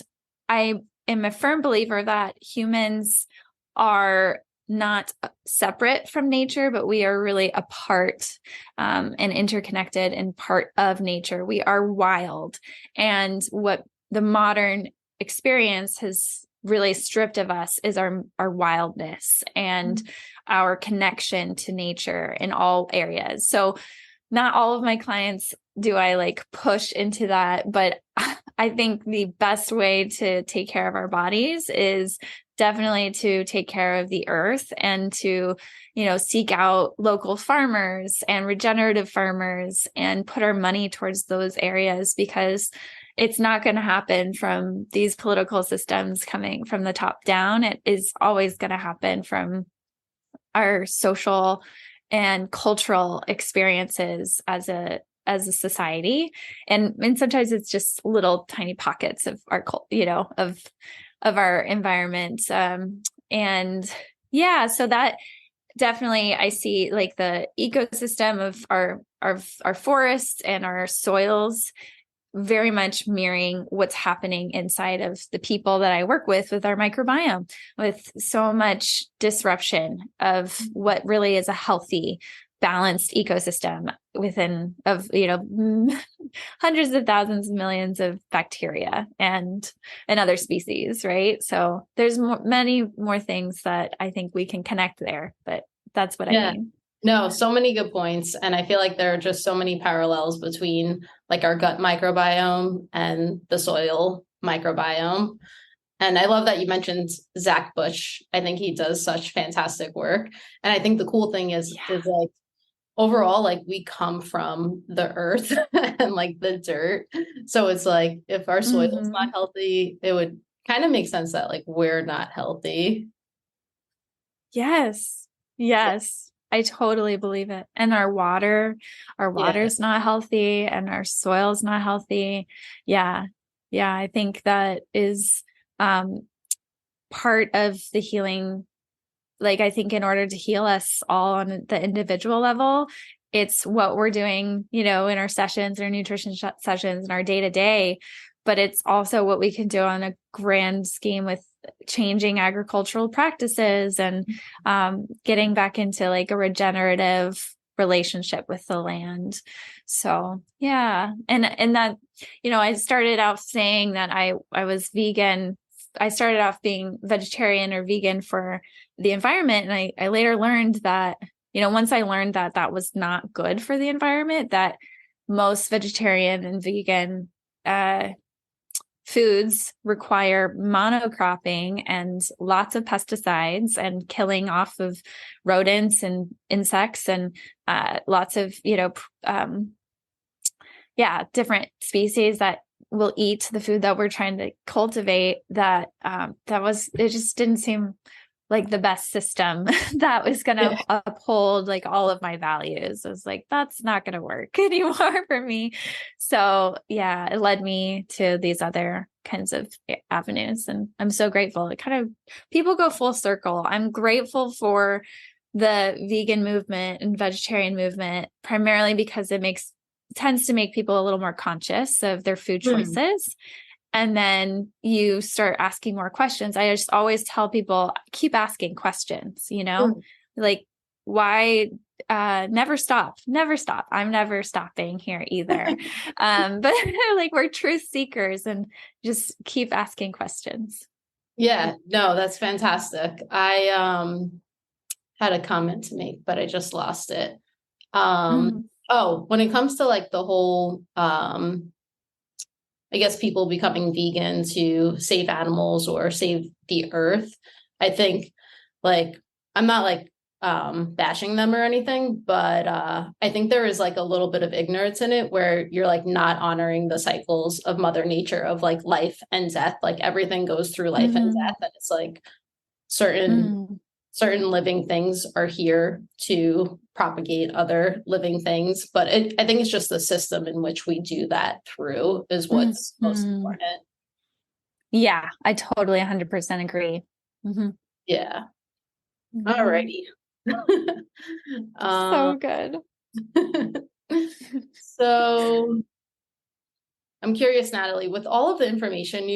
I am a firm believer that humans are not separate from nature, but we are really a part and interconnected and part of nature. We are wild. And what the modern experience has really stripped of us is our wildness and our connection to nature in all areas. So not all of my clients do I like push into that, but I think the best way to take care of our bodies is definitely to take care of the earth and to, seek out local farmers and regenerative farmers and put our money towards those areas, because it's not going to happen from these political systems coming from the top down. It is always going to happen from our social and cultural experiences as a society. And sometimes it's just little tiny pockets of our of our environment. And yeah, so that definitely, I see like the ecosystem of our forests and our soils very much mirroring what's happening inside of the people that I work with our microbiome, with so much disruption of what really is a healthy, balanced ecosystem within of, hundreds of thousands of millions of bacteria and other species, right? So there's many more things that I think we can connect there, but that's what I mean. No, so many good points. And I feel like there are just so many parallels between like our gut microbiome and the soil microbiome. And I love that you mentioned Zach Bush. I think he does such fantastic work. And I think the cool thing is like overall, like we come from the earth and like the dirt. So it's like if our soil is not healthy, it would kind of make sense that like we're not healthy. Yes. I totally believe it. And our water's not healthy and our soil's not healthy. Yeah. I think that is part of the healing. Like, I think in order to heal us all on the individual level, it's what we're doing, in our sessions, our nutrition sessions and our day to day, but it's also what we can do on a grand scheme with changing agricultural practices and getting back into like a regenerative relationship with the land. So yeah. And that, I started out saying that I was vegan. I started off being vegetarian or vegan for the environment. And I later learned that, once I learned that that was not good for the environment, that most vegetarian and vegan foods require monocropping and lots of pesticides and killing off of rodents and insects and lots of, different species that will eat the food that we're trying to cultivate. It just didn't seem like the best system that was going to uphold like all of my values. I was like, that's not going to work anymore for me. So yeah, it led me to these other kinds of avenues. And I'm so grateful. It kind of, people go full circle. I'm grateful for the vegan movement and vegetarian movement, primarily because it tends to make people a little more conscious of their food choices. And then you start asking more questions. I just always tell people, keep asking questions, like why, never stop. I'm never stopping here either. But like we're truth seekers and just keep asking questions. Yeah, no, that's fantastic. I had a comment to make, but I just lost it. Oh, when it comes to like the whole, I guess people becoming vegan to save animals or save the earth, I think like, I'm not like bashing them or anything, but I think there is like a little bit of ignorance in it where you're like not honoring the cycles of Mother Nature of like life and death. Like everything goes through life and death, and it's like certain living things are here to propagate other living things. But I think it's just the system in which we do that through is what's most important. Yeah, I totally 100% agree. Yeah. Alrighty. So good. So I'm curious, Natalie, with all of the information,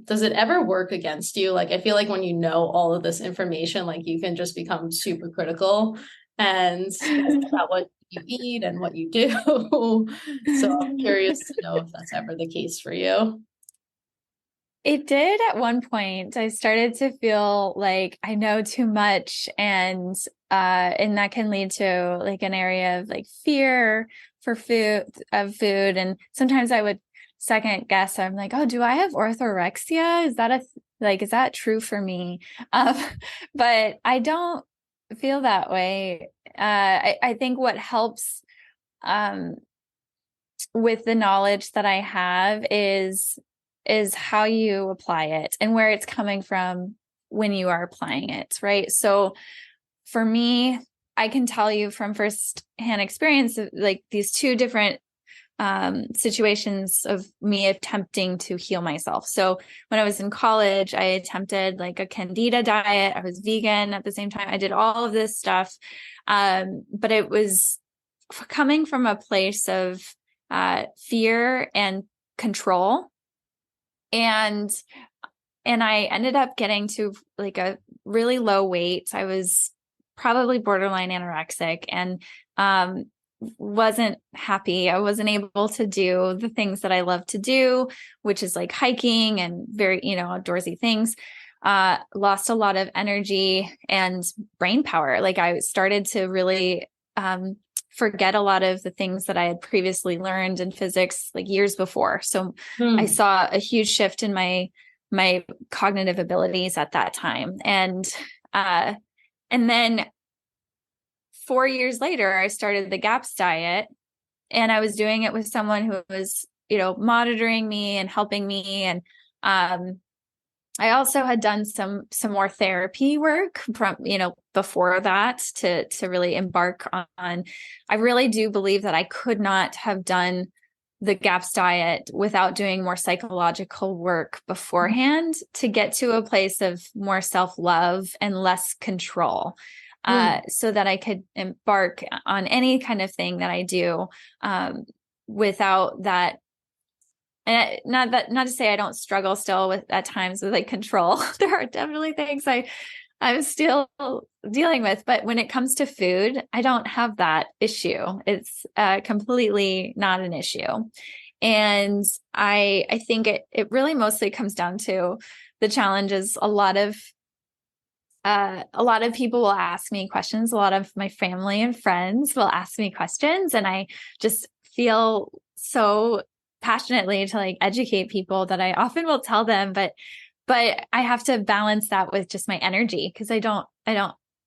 does it ever work against you? Like, I feel like when you know all of this information, like you can just become super critical and about what you eat and what you do. So I'm curious to know if that's ever the case for you. It did at one point. I started to feel like I know too much, and that can lead to like an area of like fear for food. And sometimes I would second guess. I'm like, oh, do I have orthorexia? Is that is that true for me? But I don't feel that way. I think what helps with the knowledge that I have is how you apply it and where it's coming from when you are applying it, right? So for me, I can tell you from firsthand experience, like these two different situations of me attempting to heal myself. So when I was in college, I attempted like a candida diet. I was vegan at the same time. I did all of this stuff. But it was coming from a place of fear and control. And I ended up getting to like a really low weight. I was probably borderline anorexic and wasn't happy. I wasn't able to do the things that I love to do, which is like hiking and very, outdoorsy things. Lost a lot of energy and brain power. Like I started to really forget a lot of the things that I had previously learned in physics like years before. So I saw a huge shift in my cognitive abilities at that time. And then 4 years later, I started the GAPS diet, and I was doing it with someone who was, monitoring me and helping me. And I also had done some more therapy work from, before that to really embark on. I really do believe that I could not have done the GAPS diet without doing more psychological work beforehand to get to a place of more self-love and less control. So that I could embark on any kind of thing that I do without that. And not to say I don't struggle still with at times with like control. There are definitely things I'm still dealing with, but when it comes to food, I don't have that issue. It's completely not an issue. And I think it really mostly comes down to the challenges. A lot of people will ask me questions. A lot of my family and friends will ask me questions, and I just feel so passionately to like educate people that I often will tell them, but I have to balance that with just my energy, because I don't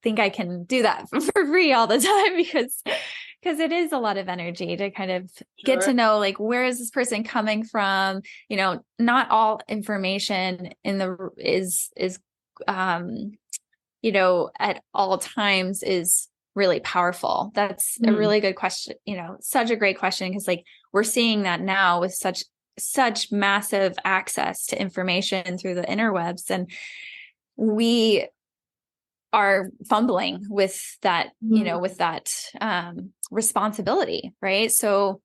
think I can do that for free all the time, because it is a lot of energy to kind of get to know, like, where is this person coming from? Not all information is at all times is really powerful. That's a really good question. Such a great question, because like we're seeing that now with such massive access to information through the interwebs, and we are fumbling with that, with that responsibility, right? So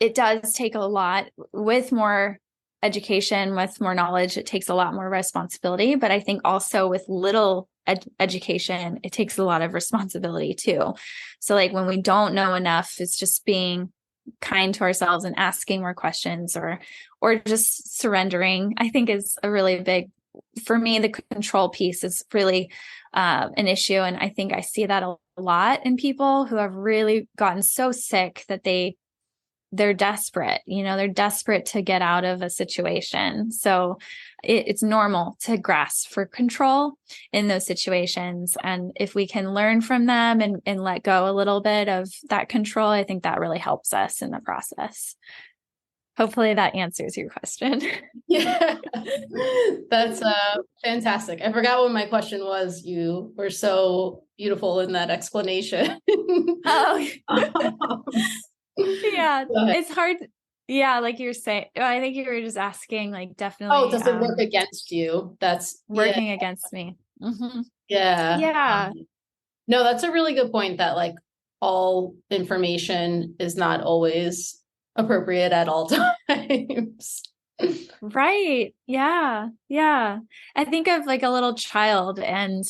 it does take a lot. With more education, with more knowledge, it takes a lot more responsibility. But I think also with little education, it takes a lot of responsibility too. So like when we don't know enough, it's just being kind to ourselves and asking more questions, or just surrendering, I think is a really big, for me, the control piece is really an issue. And I think I see that a lot in people who have really gotten so sick that they're desperate, they're desperate to get out of a situation. So it's normal to grasp for control in those situations. And if we can learn from them and let go a little bit of that control, I think that really helps us in the process. Hopefully that answers your question. Yeah, that's fantastic. I forgot what my question was. You were so beautiful in that explanation. Oh, yeah, it's hard. Yeah, like you're saying, I think you were just asking, like, definitely. Oh, does it work against you? That's working against me. Mm-hmm. Yeah. Yeah. No, that's a really good point, that like all information is not always appropriate at all times. Right. Yeah. Yeah. I think of like a little child, and,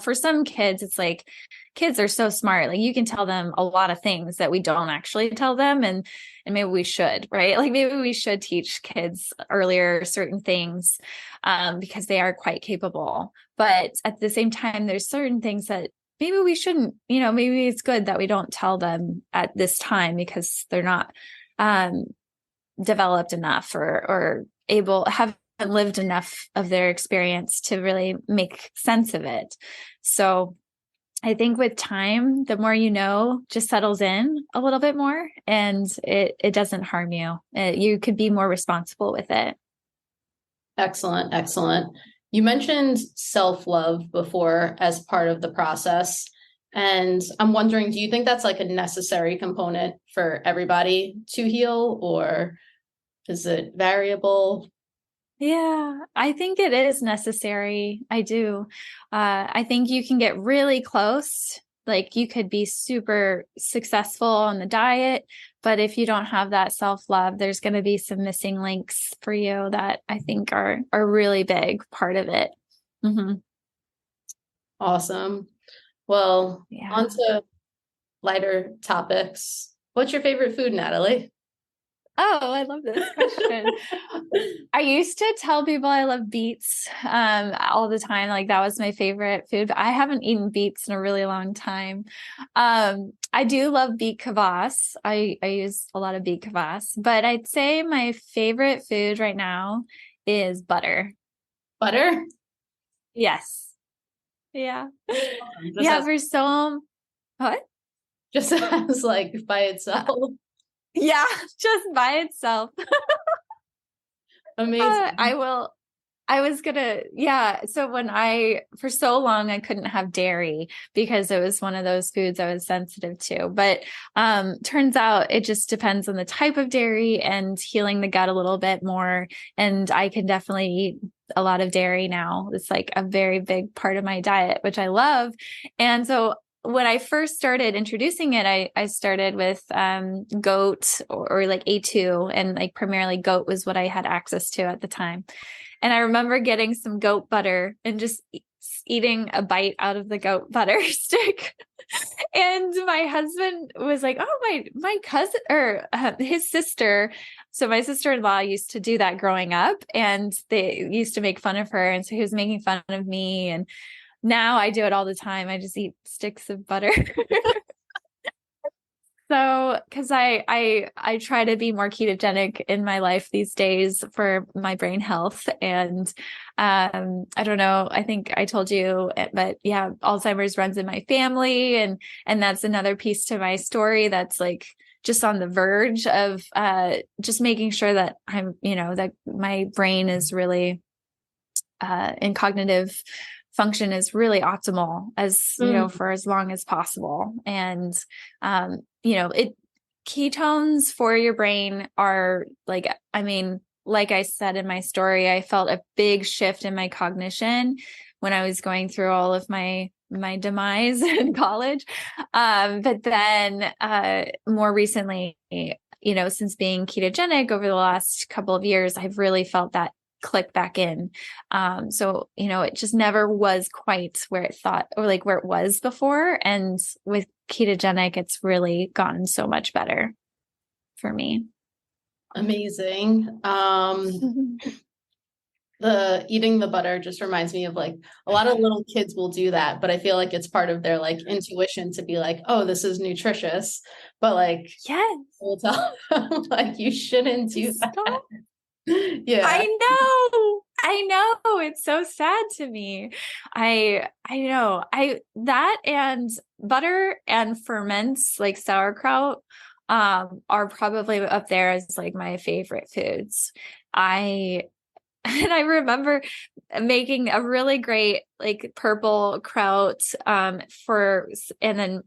for some kids, it's like kids are so smart. Like you can tell them a lot of things that we don't actually tell them. And maybe we should, right? Like maybe we should teach kids earlier certain things because they are quite capable. But at the same time, there's certain things that maybe we shouldn't, maybe it's good that we don't tell them at this time because they're not developed enough or haven't lived enough of their experience to really make sense of it. So I think with time, the more just settles in a little bit more, and it doesn't harm you. You could be more responsible with it. Excellent. Excellent. You mentioned self-love before as part of the process. And I'm wondering, do you think that's like a necessary component for everybody to heal, or is it variable? Yeah, I think it is necessary. I do. I think you can get really close. Like you could be super successful on the diet, but if you don't have that self-love, there's going to be some missing links for you that I think are a really big part of it. Mm-hmm. Awesome. Well, on to lighter topics. What's your favorite food, Natalie? Oh, I love this question. I used to tell people I love beets all the time. Like that was my favorite food, but I haven't eaten beets in a really long time. I do love beet kvass. I use a lot of beet kvass, but I'd say my favorite food right now is butter. Butter? Yes. Yeah. Yeah, for some. What? Just as like by itself. Yeah, just by itself. Amazing. So for so long, I couldn't have dairy because it was one of those foods I was sensitive to. But turns out it just depends on the type of dairy and healing the gut a little bit more. And I can definitely eat a lot of dairy now. It's like a very big part of my diet, which I love. And so when I first started introducing it, I started with goat or like A2, and like primarily goat was what I had access to at the time. And I remember getting some goat butter and just eating a bite out of the goat butter stick. And my husband was like, "Oh, my cousin or his sister." So my sister-in-law used to do that growing up, and they used to make fun of her. And so he was making fun of me, and now I do it all the time. I just eat sticks of butter. So, because I try to be more ketogenic in my life these days for my brain health, and I don't know. I think I told you, but yeah, Alzheimer's runs in my family, and that's another piece to my story that's like just on the verge of just making sure that I'm, that my brain is really in cognitive function is really optimal as for as long as possible. And ketones for your brain are like, like I said in my story, I felt a big shift in my cognition when I was going through all of my demise in college. But then more recently, since being ketogenic over the last couple of years, I've really felt that click back in. So, it just never was quite where it thought or like where it was before. And with ketogenic, it's really gotten so much better for me. Amazing. The eating the butter just reminds me of like a lot of little kids will do that, but I feel like it's part of their like intuition to be like, oh, this is nutritious. But like, yes, we'll tell them like you shouldn't do that. Yeah. I know. It's so sad to me. I know. That and butter and ferments like sauerkraut are probably up there as like my favorite foods. And I remember making a really great like purple kraut and then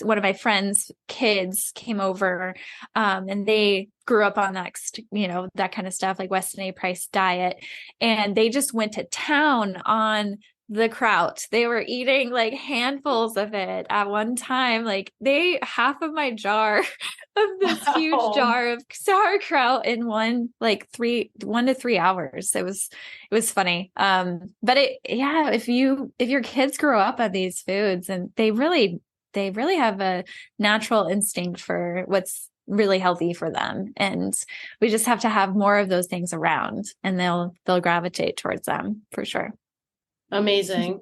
one of my friends' kids came over and they grew up on that kind of stuff, like Weston A. Price diet. And they just went to town on the kraut. They were eating like handfuls of it at one time. Like half of my jar of this huge jar of sauerkraut in 1 to 3 hours. It was funny. But if your kids grow up on these foods, and they really have a natural instinct for what's really healthy for them. And we just have to have more of those things around, and they'll gravitate towards them for sure. Amazing.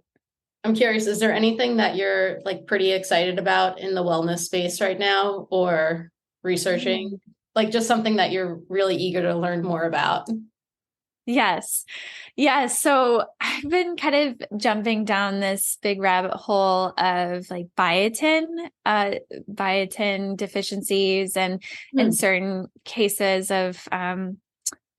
I'm curious, is there anything that you're like pretty excited about in the wellness space right now or researching? Like just something that you're really eager to learn more about? Yes. Yeah. So I've been kind of jumping down this big rabbit hole of like biotin deficiencies and in certain cases of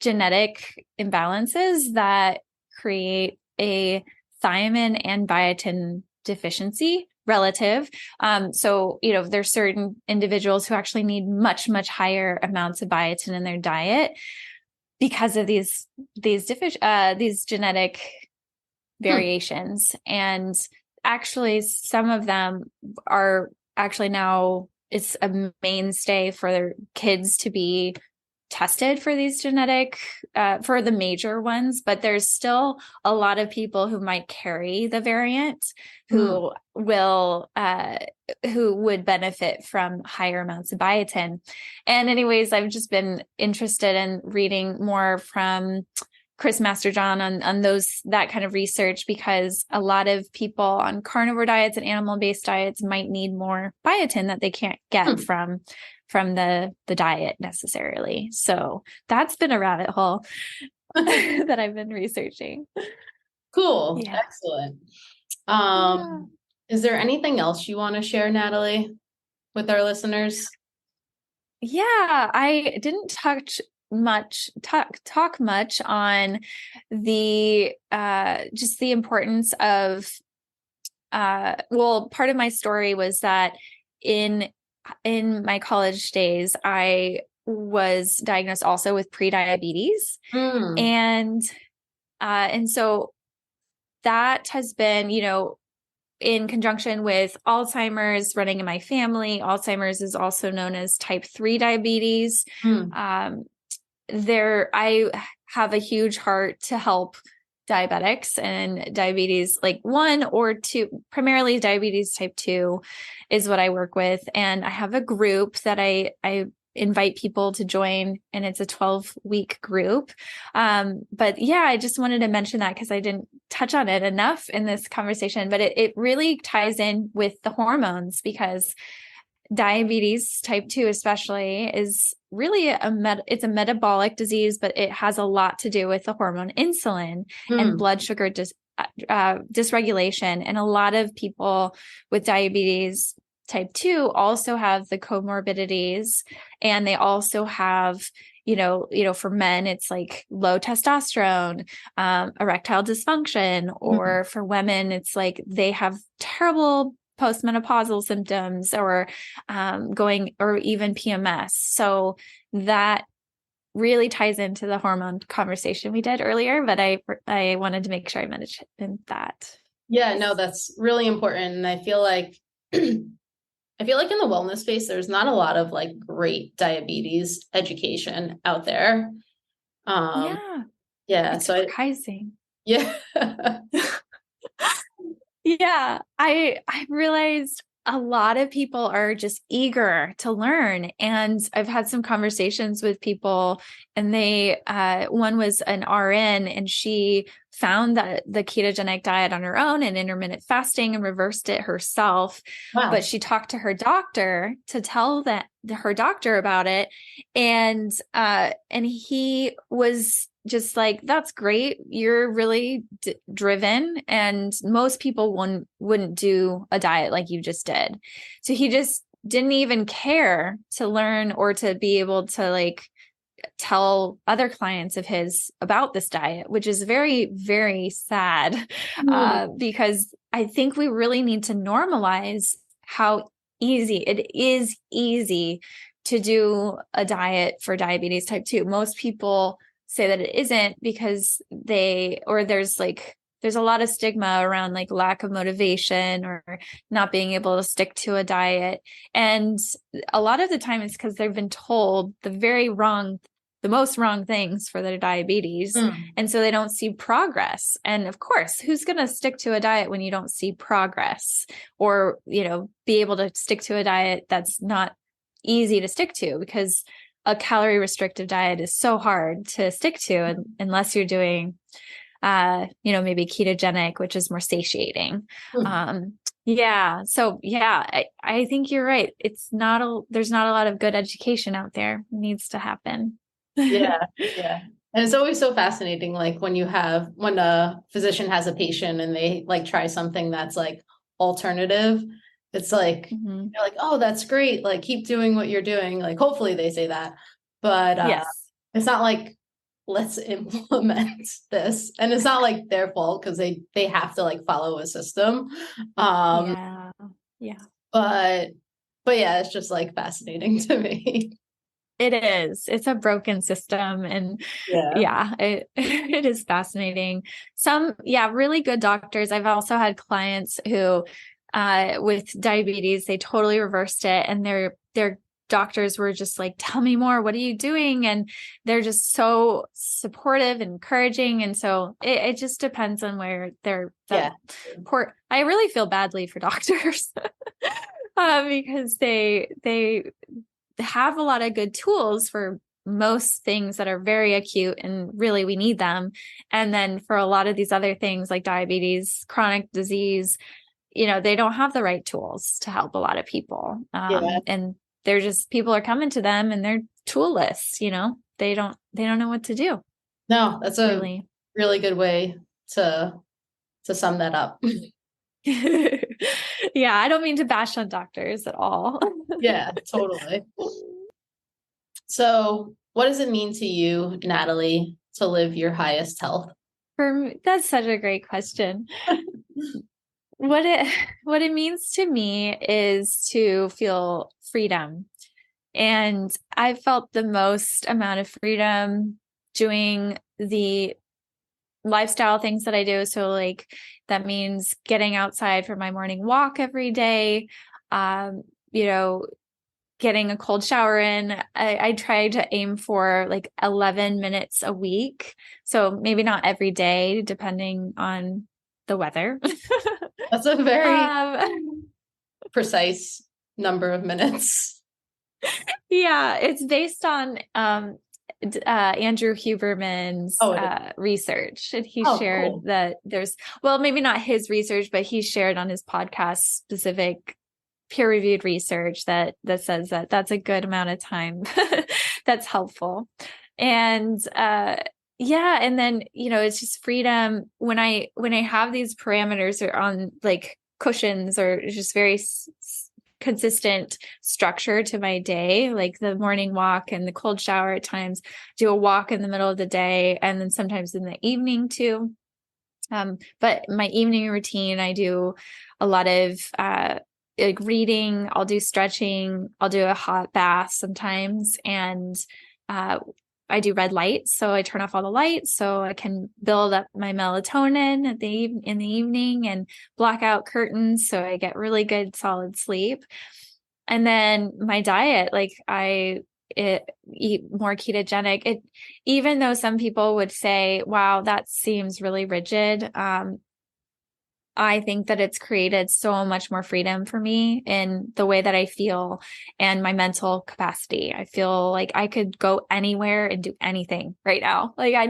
genetic imbalances that create a thiamine and biotin deficiency relative. So, there's certain individuals who actually need much, much higher amounts of biotin in their diet because of these genetic variations. And actually some of them are actually now it's a mainstay for kids to be tested for these genetic for the major ones, but there's still a lot of people who might carry the variant who would benefit from higher amounts of biotin. And anyways, I've just been interested in reading more from Chris Masterjohn on that kind of research, because a lot of people on carnivore diets and animal-based diets might need more biotin that they can't get from the diet necessarily. So that's been a rabbit hole that I've been researching. Cool. Yeah. Excellent. Is there anything else you want to share, Natalie, with our listeners? Yeah, I didn't talk much on the just the importance of part of my story was that in my college days I was diagnosed also with prediabetes, and so that has been, in conjunction with Alzheimer's running in my family. Alzheimer's is also known as type 3 diabetes. I have a huge heart to help diabetics and diabetes like 1 or 2, primarily diabetes type 2 is what I work with. And I have a group that I invite people to join, and it's a 12-week group. But yeah, I just wanted to mention that because I didn't touch on it enough in this conversation, but it really ties in with the hormones, because diabetes type 2 especially is really it's a metabolic disease, but it has a lot to do with the hormone insulin and blood sugar dysregulation. And a lot of people with diabetes type 2 also have the comorbidities, and they also have, for men, it's like low testosterone, erectile dysfunction, or for women, it's like they have terrible postmenopausal symptoms or even PMS. So that really ties into the hormone conversation we did earlier, but I wanted to make sure I mentioned that. Yeah, no, that's really important. And I feel like in the wellness space, there's not a lot of like great diabetes education out there. Yeah. It's surprising. Yeah. Yeah. I realized a lot of people are just eager to learn. And I've had some conversations with people, and one was an RN, and she found that the ketogenic diet on her own and intermittent fasting and reversed it herself. Wow. But she talked to her doctor to tell her doctor about it. And he was just like, that's great. You're really driven. And most people wouldn't do a diet like you just did. So he just didn't even care to learn or to be able to like tell other clients of his about this diet, which is very, very sad, because I think we really need to normalize how easy it is to do a diet for diabetes type 2. Most people say that it isn't because there's a lot of stigma around like lack of motivation or not being able to stick to a diet. And a lot of the time it's because they've been told the most wrong things for their diabetes. And so they don't see progress. And of course, who's going to stick to a diet when you don't see progress, or, be able to stick to a diet that's not easy to stick to, because a calorie restrictive diet is so hard to stick to unless you're doing maybe ketogenic, which is more satiating. Hmm. Yeah. So yeah, I think you're right. There's not a lot of good education out there. It needs to happen. Yeah, yeah. And it's always so fascinating, like when a physician has a patient and they like try something that's like alternative, it's like, Mhm. you're like, oh, that's great. Like keep doing what you're doing. Like hopefully they say that. But Yes. it's not like let's implement this. And it's not like their fault because they have to like follow a system. Um, Yeah. Yeah. but yeah, it's just like fascinating to me. It is. It's a broken system. And Yeah. yeah, it is fascinating. Really good doctors. I've also had clients who, with diabetes, they totally reversed it. And their doctors were just like, tell me more. What are you doing? And they're just so supportive and encouraging. And so it just depends on where Yeah. I really feel badly for doctors. Because they have a lot of good tools for most things that are very acute and really we need them. And then for a lot of these other things like diabetes, chronic disease, they don't have the right tools to help a lot of people. Yeah. And people are coming to them and they're toolless, they don't know what to do. No, that's a Really. really good way to sum that up. Yeah, I don't mean to bash on doctors at all. Yeah, totally. So, what does it mean to you, Natalie, to live your highest health? For me, that's such a great question. What it what it means to me is to feel freedom. And I felt the most amount of freedom doing the lifestyle things that I do. So like that means getting outside for my morning walk every day, um, you know, getting a cold shower in. I try to aim for like 11 minutes a week. So maybe not every day, depending on the weather. That's a very um, precise number of minutes. yeah, it's based on Andrew Huberman's Oh, it is. research. And he Oh, shared cool. that well, maybe not his research, but he shared on his podcast specific peer-reviewed research that says that that's a good amount of time that's helpful. And yeah, and then it's just freedom when I have these parameters or on like cushions or just very consistent structure to my day, like the morning walk and the cold shower at times, do a walk in the middle of the day, and then sometimes in the evening too. But my evening routine, I do a lot of like reading, I'll do stretching, I'll do a hot bath sometimes, and I do red light. So I turn off all the lights so I can build up my melatonin in the evening and black out curtains so I get really good solid sleep. And then my diet, like eat more ketogenic. Even though some people would say, wow, that seems really rigid. I think that it's created so much more freedom for me in the way that I feel and my mental capacity. I feel like I could go anywhere and do anything right now. Like I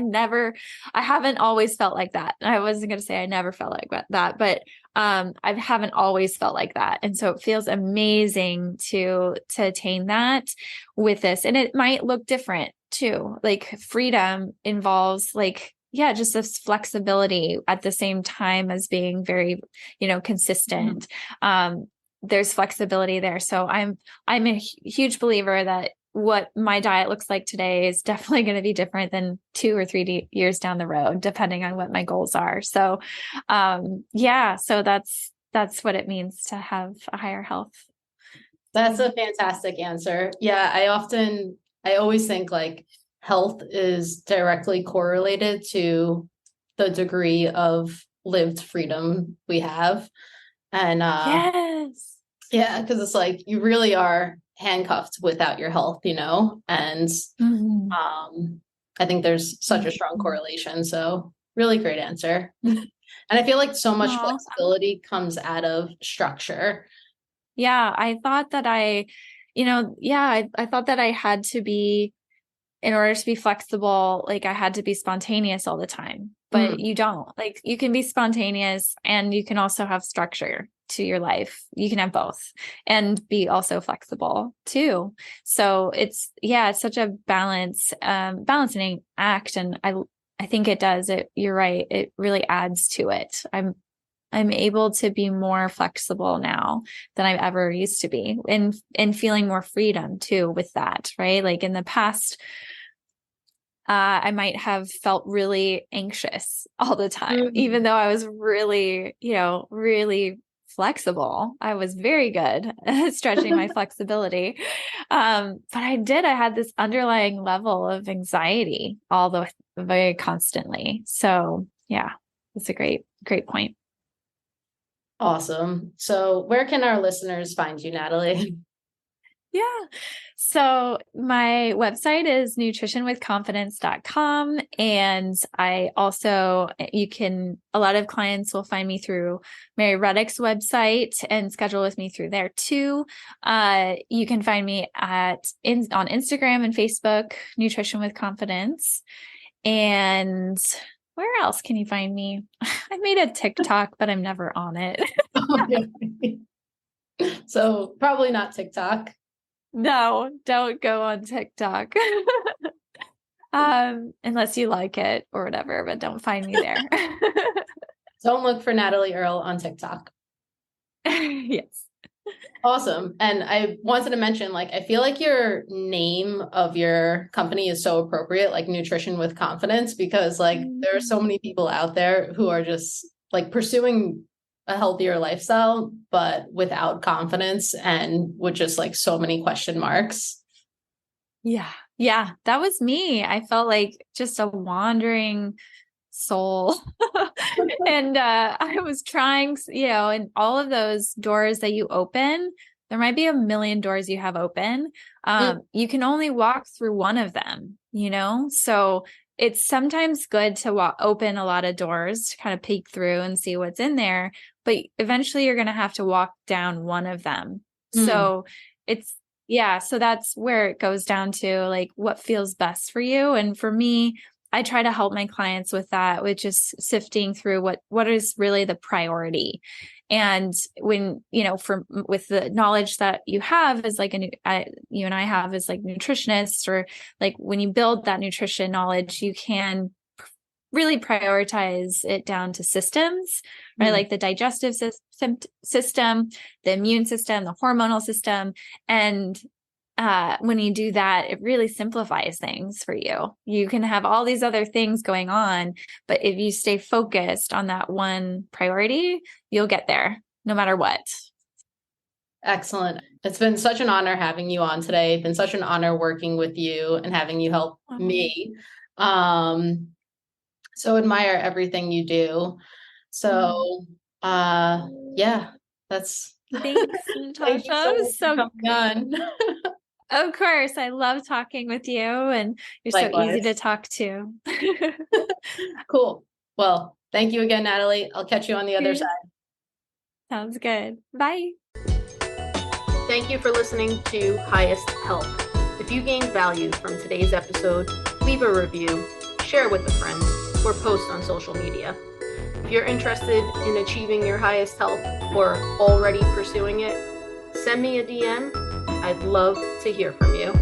haven't always felt like that. I wasn't going to say I never felt like that, but I haven't always felt like that. And so it feels amazing to attain that with this. And it might look different too. Like freedom involves like, yeah, just this flexibility at the same time as being very, consistent. There's flexibility there. So I'm a huge believer that what my diet looks like today is definitely going to be different than 2 or 3 years down the road, depending on what my goals are. So, yeah, so that's what it means to have a higher health. That's a fantastic answer. Yeah, I always think like health is directly correlated to the degree of lived freedom we have. And Yes. yeah, because it's like you really are handcuffed without your health, and Mm-hmm. I think there's such a strong correlation. So really great answer. And I feel like so much Aw. flexibility comes out of structure. Yeah, I thought that I thought that I had to be in order to be flexible, like I had to be spontaneous all the time, but you don't. Like you can be spontaneous and you can also have structure to your life. You can have both and be also flexible too. So it's such a balancing act. And I think it does it. You're right. It really adds to it. I'm able to be more flexible now than I've ever used to be, and feeling more freedom too with that, right? Like in the past, I might have felt really anxious all the time, even though I was really, really flexible. I was very good at stretching my flexibility. But I had this underlying level of anxiety very constantly. So yeah, it's a great point. Awesome. So where can our listeners find you, Natalie? Yeah. So my website is nutritionwithconfidence.com. And a lot of clients will find me through Mary Reddick's website and schedule with me through there too. You can find me on Instagram and Facebook, Nutrition with Confidence. And where else can you find me? I made a TikTok, but I'm never on it. So probably not TikTok. No, don't go on TikTok. Unless you like it or whatever, but don't find me there. Don't look for Natalie Earle on TikTok. Yes. Awesome. And I wanted to mention, like, I feel like your name of your company is so appropriate, like Nutrition with Confidence, because like there are so many people out there who are just like pursuing a healthier lifestyle, but without confidence and with just like so many question marks. Yeah. Yeah. That was me. I felt like just a wandering soul. And I was trying, and all of those doors that you open, there might be a million doors you have open. You can only walk through one of them, so it's sometimes good to open a lot of doors to kind of peek through and see what's in there, but eventually you're going to have to walk down one of them. So so that's where it goes down to like what feels best for you. And for me, I try to help my clients with that, which is sifting through what is really the priority. And when, with the knowledge that you have as like you and I have as like nutritionists, or like when you build that nutrition knowledge, you can really prioritize it down to systems, right? Like the digestive system, the immune system, the hormonal system. And when you do that, it really simplifies things for you. You can have all these other things going on, but if you stay focused on that one priority, you'll get there no matter what. Excellent. It's been such an honor having you on today. It's been such an honor working with you and having you help me. So admire everything you do. So, that's. Thanks, Natasha. So done. Of course. I love talking with you, and you're Likewise. So easy to talk to. Cool. Well, thank you again, Natalie. I'll catch you on the other side. Sounds good. Bye. Thank you for listening to Highest Health. If you gained value from today's episode, leave a review, share with a friend, or post on social media. If you're interested in achieving your highest health or already pursuing it, send me a DM. I'd love to hear from you.